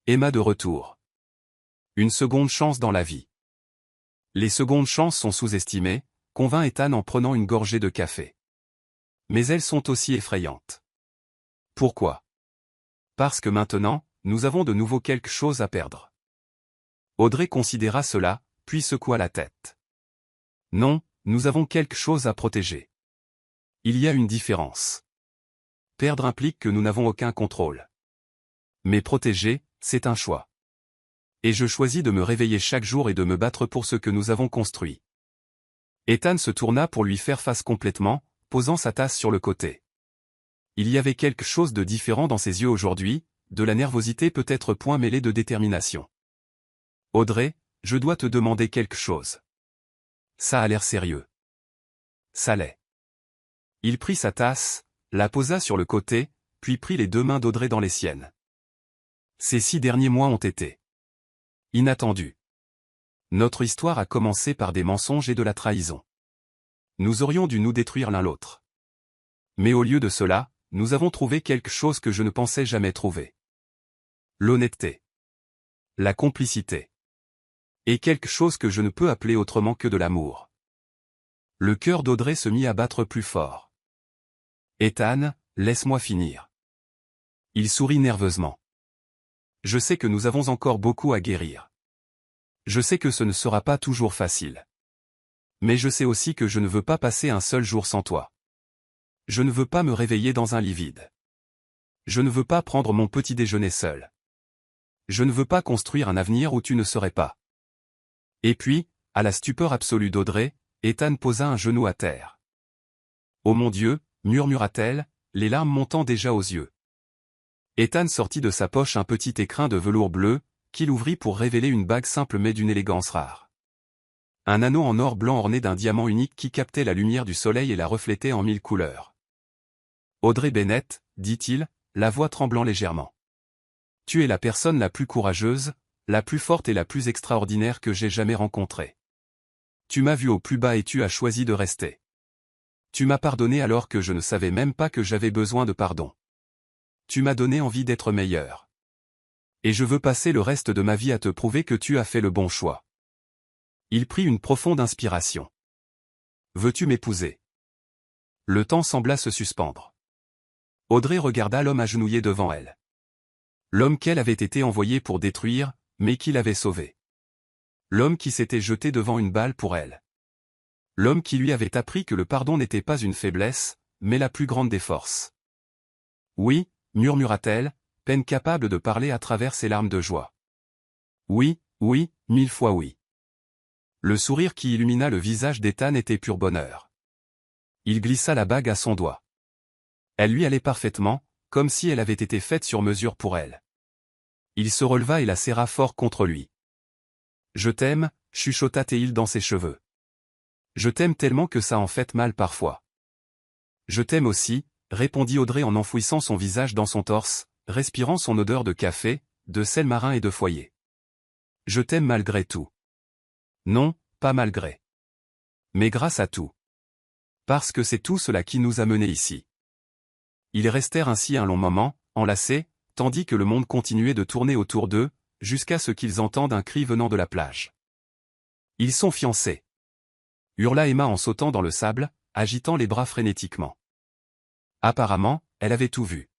Emma de retour. Une seconde chance dans la vie. » Les secondes chances sont sous-estimées, convint Ethan en prenant une gorgée de café. Mais elles sont aussi effrayantes. Pourquoi? Parce que maintenant, nous avons de nouveau quelque chose à perdre. Audrey considéra cela, puis secoua la tête. Non, nous avons quelque chose à protéger. Il y a une différence. Perdre implique que nous n'avons aucun contrôle. Mais protéger, c'est un choix. Et je choisis de me réveiller chaque jour et de me battre pour ce que nous avons construit. Ethan se tourna pour lui faire face complètement, posant sa tasse sur le côté. Il y avait quelque chose de différent dans ses yeux aujourd'hui, de la nervosité peut-être point mêlée de détermination. Audrey, je dois te demander quelque chose. Ça a l'air sérieux. Ça l'est. Il prit sa tasse, la posa sur le côté, puis prit les deux mains d'Audrey dans les siennes. Ces 6 derniers mois ont été inattendus. Notre histoire a commencé par des mensonges et de la trahison. Nous aurions dû nous détruire l'un l'autre. Mais au lieu de cela, nous avons trouvé quelque chose que je ne pensais jamais trouver. L'honnêteté. La complicité. Et quelque chose que je ne peux appeler autrement que de l'amour. Le cœur d'Audrey se mit à battre plus fort. Ethan, laisse-moi finir. Il sourit nerveusement. Je sais que nous avons encore beaucoup à guérir. Je sais que ce ne sera pas toujours facile. Mais je sais aussi que je ne veux pas passer un seul jour sans toi. Je ne veux pas me réveiller dans un lit vide. Je ne veux pas prendre mon petit déjeuner seul. Je ne veux pas construire un avenir où tu ne serais pas. Et puis, à la stupeur absolue d'Audrey, Ethan posa un genou à terre. « Oh mon Dieu !» murmura-t-elle, les larmes montant déjà aux yeux. Ethan sortit de sa poche un petit écrin de velours bleu, qu'il ouvrit pour révéler une bague simple mais d'une élégance rare. Un anneau en or blanc orné d'un diamant unique qui captait la lumière du soleil et la reflétait en 1000 couleurs. « Audrey Bennett, dit-il, la voix tremblant légèrement. Tu es la personne la plus courageuse, la plus forte et la plus extraordinaire que j'ai jamais rencontrée. Tu m'as vu au plus bas et tu as choisi de rester. Tu m'as pardonné alors que je ne savais même pas que j'avais besoin de pardon. Tu m'as donné envie d'être meilleur. Et je veux passer le reste de ma vie à te prouver que tu as fait le bon choix. » Il prit une profonde inspiration. « Veux-tu m'épouser ?» Le temps sembla se suspendre. Audrey regarda l'homme agenouillé devant elle. L'homme qu'elle avait été envoyée pour détruire, mais qui l'avait sauvée. L'homme qui s'était jeté devant une balle pour elle. L'homme qui lui avait appris que le pardon n'était pas une faiblesse, mais la plus grande des forces. « Oui, » murmura-t-elle, peine capable de parler à travers ses larmes de joie. « Oui, oui, 1000 fois oui. » Le sourire qui illumina le visage d'Ethan était pur bonheur. Il glissa la bague à son doigt. Elle lui allait parfaitement, comme si elle avait été faite sur mesure pour elle. Il se releva et la serra fort contre lui. « Je t'aime » chuchota Théil dans ses cheveux. « Je t'aime tellement que ça en fait mal parfois. »« Je t'aime aussi » répondit Audrey en enfouissant son visage dans son torse, respirant son odeur de café, de sel marin et de foyer. « Je t'aime malgré tout. » Non, pas malgré. Mais grâce à tout. Parce que c'est tout cela qui nous a menés ici. Ils restèrent ainsi un long moment, enlacés, tandis que le monde continuait de tourner autour d'eux, jusqu'à ce qu'ils entendent un cri venant de la plage. « Ils sont fiancés !» hurla Emma en sautant dans le sable, agitant les bras frénétiquement. Apparemment, elle avait tout vu.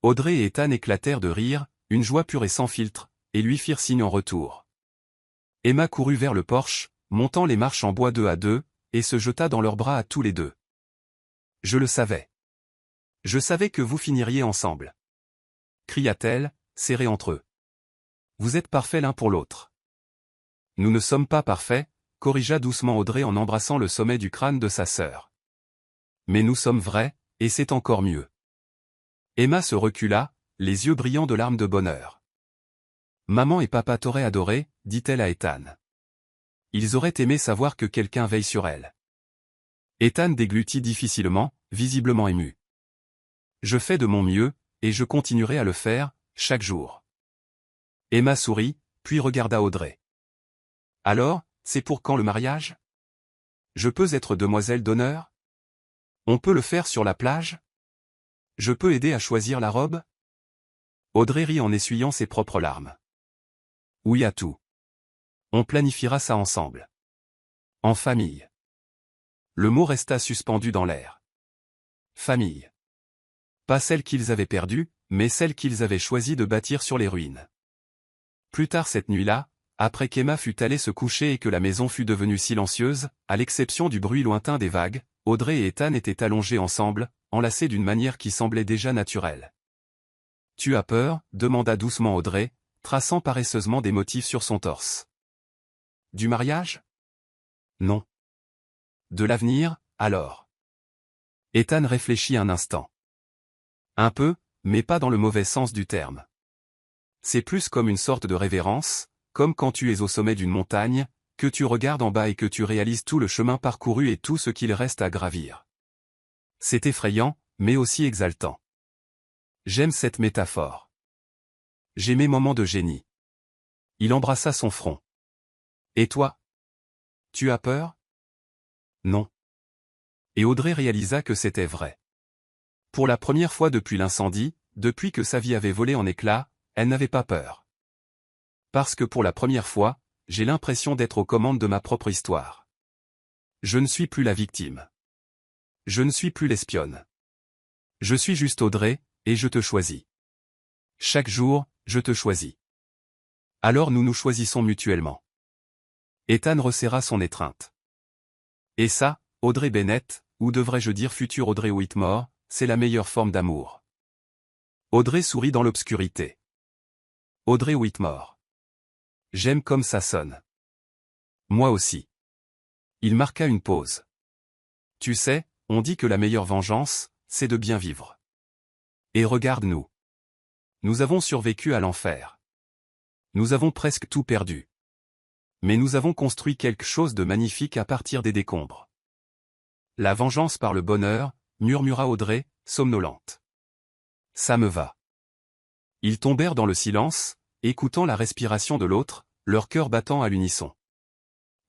Audrey et Ethan éclatèrent de rire, une joie pure et sans filtre, et lui firent signe en retour. Emma courut vers le porche, montant les marches en bois 2 à 2, et se jeta dans leurs bras à tous les deux. « Je le savais. Je savais que vous finiriez ensemble. » cria-t-elle, serrée entre eux. « Vous êtes parfaits l'un pour l'autre. » « Nous ne sommes pas parfaits, » corrigea doucement Audrey en embrassant le sommet du crâne de sa sœur. « Mais nous sommes vrais, et c'est encore mieux. » Emma se recula, les yeux brillants de larmes de bonheur. « Maman et papa t'auraient adoré, » dit-elle à Ethan. « Ils auraient aimé savoir que quelqu'un veille sur elle. » Ethan déglutit difficilement, visiblement ému. « Je fais de mon mieux, et je continuerai à le faire, chaque jour. » Emma sourit, puis regarda Audrey. « Alors, c'est pour quand le mariage ? Je peux être demoiselle d'honneur ? On peut le faire sur la plage ? Je peux aider à choisir la robe ? » Audrey rit en essuyant ses propres larmes. « Oui à tout. On planifiera ça ensemble. En famille. » Le mot resta suspendu dans l'air. Famille. Pas celle qu'ils avaient perdue, mais celle qu'ils avaient choisi de bâtir sur les ruines. Plus tard cette nuit-là, Après qu'Emma fut allée se coucher et que la maison fut devenue silencieuse, à l'exception du bruit lointain des vagues, Audrey et Ethan étaient allongés ensemble, enlacés d'une manière qui semblait déjà naturelle. « Tu as peur ?» demanda doucement Audrey, traçant paresseusement des motifs sur son torse. « Du mariage ? Non. De l'avenir, alors ?» Ethan réfléchit un instant. « Un peu, mais pas dans le mauvais sens du terme. C'est plus comme une sorte de révérence, comme quand tu es au sommet d'une montagne, que tu regardes en bas et que tu réalises tout le chemin parcouru et tout ce qu'il reste à gravir. C'est effrayant, mais aussi exaltant. J'aime cette métaphore. J'ai mes moments de génie. » Il embrassa son front. « Et toi ? Tu as peur ? » Non. Et Audrey réalisa que c'était vrai. Pour la première fois depuis l'incendie, depuis que sa vie avait volé en éclats, elle n'avait pas peur. Parce que pour la première fois, j'ai l'impression d'être aux commandes de ma propre histoire. Je ne suis plus la victime. Je ne suis plus l'espionne. Je suis juste Audrey, et je te choisis. Chaque jour, je te choisis. Alors nous nous choisissons mutuellement. Ethan resserra son étreinte. Et ça, Audrey Bennett, ou devrais-je dire future Audrey Whitmore, c'est la meilleure forme d'amour. Audrey sourit dans l'obscurité. Audrey Whitmore. J'aime comme ça sonne. Moi aussi. Il marqua une pause. Tu sais, on dit que la meilleure vengeance, c'est de bien vivre. Et regarde-nous. Nous avons survécu à l'enfer. Nous avons presque tout perdu. Mais nous avons construit quelque chose de magnifique à partir des décombres. La vengeance par le bonheur, murmura Audrey, somnolente. Ça me va. Ils tombèrent dans le silence, écoutant la respiration de l'autre, leur cœur battant à l'unisson.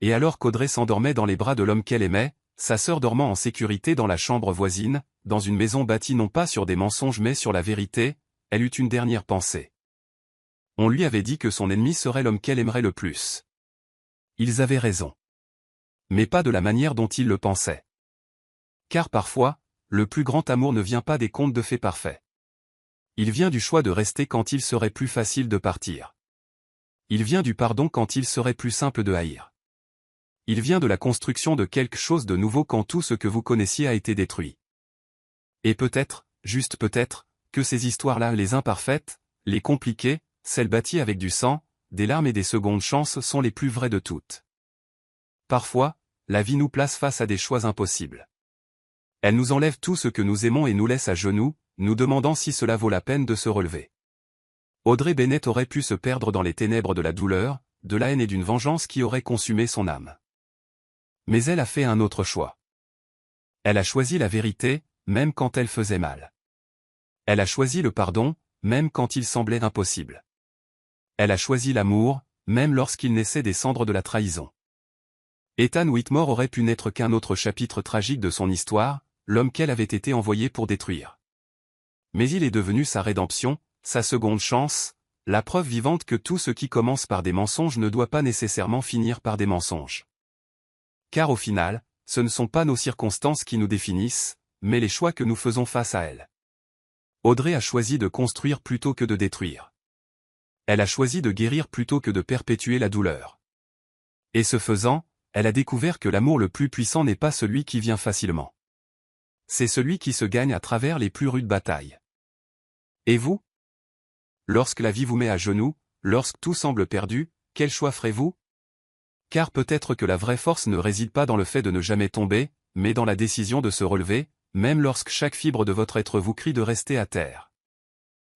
Et alors qu'Audrey s'endormait dans les bras de l'homme qu'elle aimait, sa sœur dormant en sécurité dans la chambre voisine, dans une maison bâtie non pas sur des mensonges mais sur la vérité, elle eut une dernière pensée. On lui avait dit que son ennemi serait l'homme qu'elle aimerait le plus. Ils avaient raison. Mais pas de la manière dont ils le pensaient. Car parfois, le plus grand amour ne vient pas des contes de fées parfaits. Il vient du choix de rester quand il serait plus facile de partir. Il vient du pardon quand il serait plus simple de haïr. Il vient de la construction de quelque chose de nouveau quand tout ce que vous connaissiez a été détruit. Et peut-être, juste peut-être, que ces histoires-là, les imparfaites, les compliquées, celles bâties avec du sang, des larmes et des secondes chances sont les plus vraies de toutes. Parfois, la vie nous place face à des choix impossibles. Elle nous enlève tout ce que nous aimons et nous laisse à genoux, nous demandant si cela vaut la peine de se relever. Audrey Bennett aurait pu se perdre dans les ténèbres de la douleur, de la haine et d'une vengeance qui aurait consumé son âme. Mais elle a fait un autre choix. Elle a choisi la vérité, même quand elle faisait mal. Elle a choisi le pardon, même quand il semblait impossible. Elle a choisi l'amour, même lorsqu'il naissait des cendres de la trahison. Ethan Whitmore aurait pu n'être qu'un autre chapitre tragique de son histoire, l'homme qu'elle avait été envoyé pour détruire. Mais il est devenu sa rédemption, sa seconde chance, la preuve vivante que tout ce qui commence par des mensonges ne doit pas nécessairement finir par des mensonges. Car au final, ce ne sont pas nos circonstances qui nous définissent, mais les choix que nous faisons face à elles. Audrey a choisi de construire plutôt que de détruire. Elle a choisi de guérir plutôt que de perpétuer la douleur. Et ce faisant, elle a découvert que l'amour le plus puissant n'est pas celui qui vient facilement. C'est celui qui se gagne à travers les plus rudes batailles. Et vous ? Lorsque la vie vous met à genoux, lorsque tout semble perdu, quel choix ferez-vous ? Car peut-être que la vraie force ne réside pas dans le fait de ne jamais tomber, mais dans la décision de se relever, même lorsque chaque fibre de votre être vous crie de rester à terre.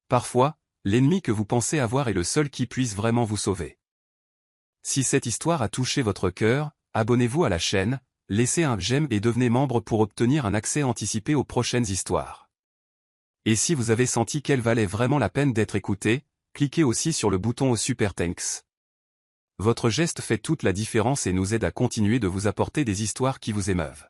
Parfois, l'ennemi que vous pensez avoir est le seul qui puisse vraiment vous sauver. Si cette histoire a touché votre cœur, abonnez-vous à la chaîne, laissez un j'aime et devenez membre pour obtenir un accès anticipé aux prochaines histoires. Et si vous avez senti qu'elle valait vraiment la peine d'être écoutée, cliquez aussi sur le bouton au Super Thanks. Votre geste fait toute la différence et nous aide à continuer de vous apporter des histoires qui vous émeuvent.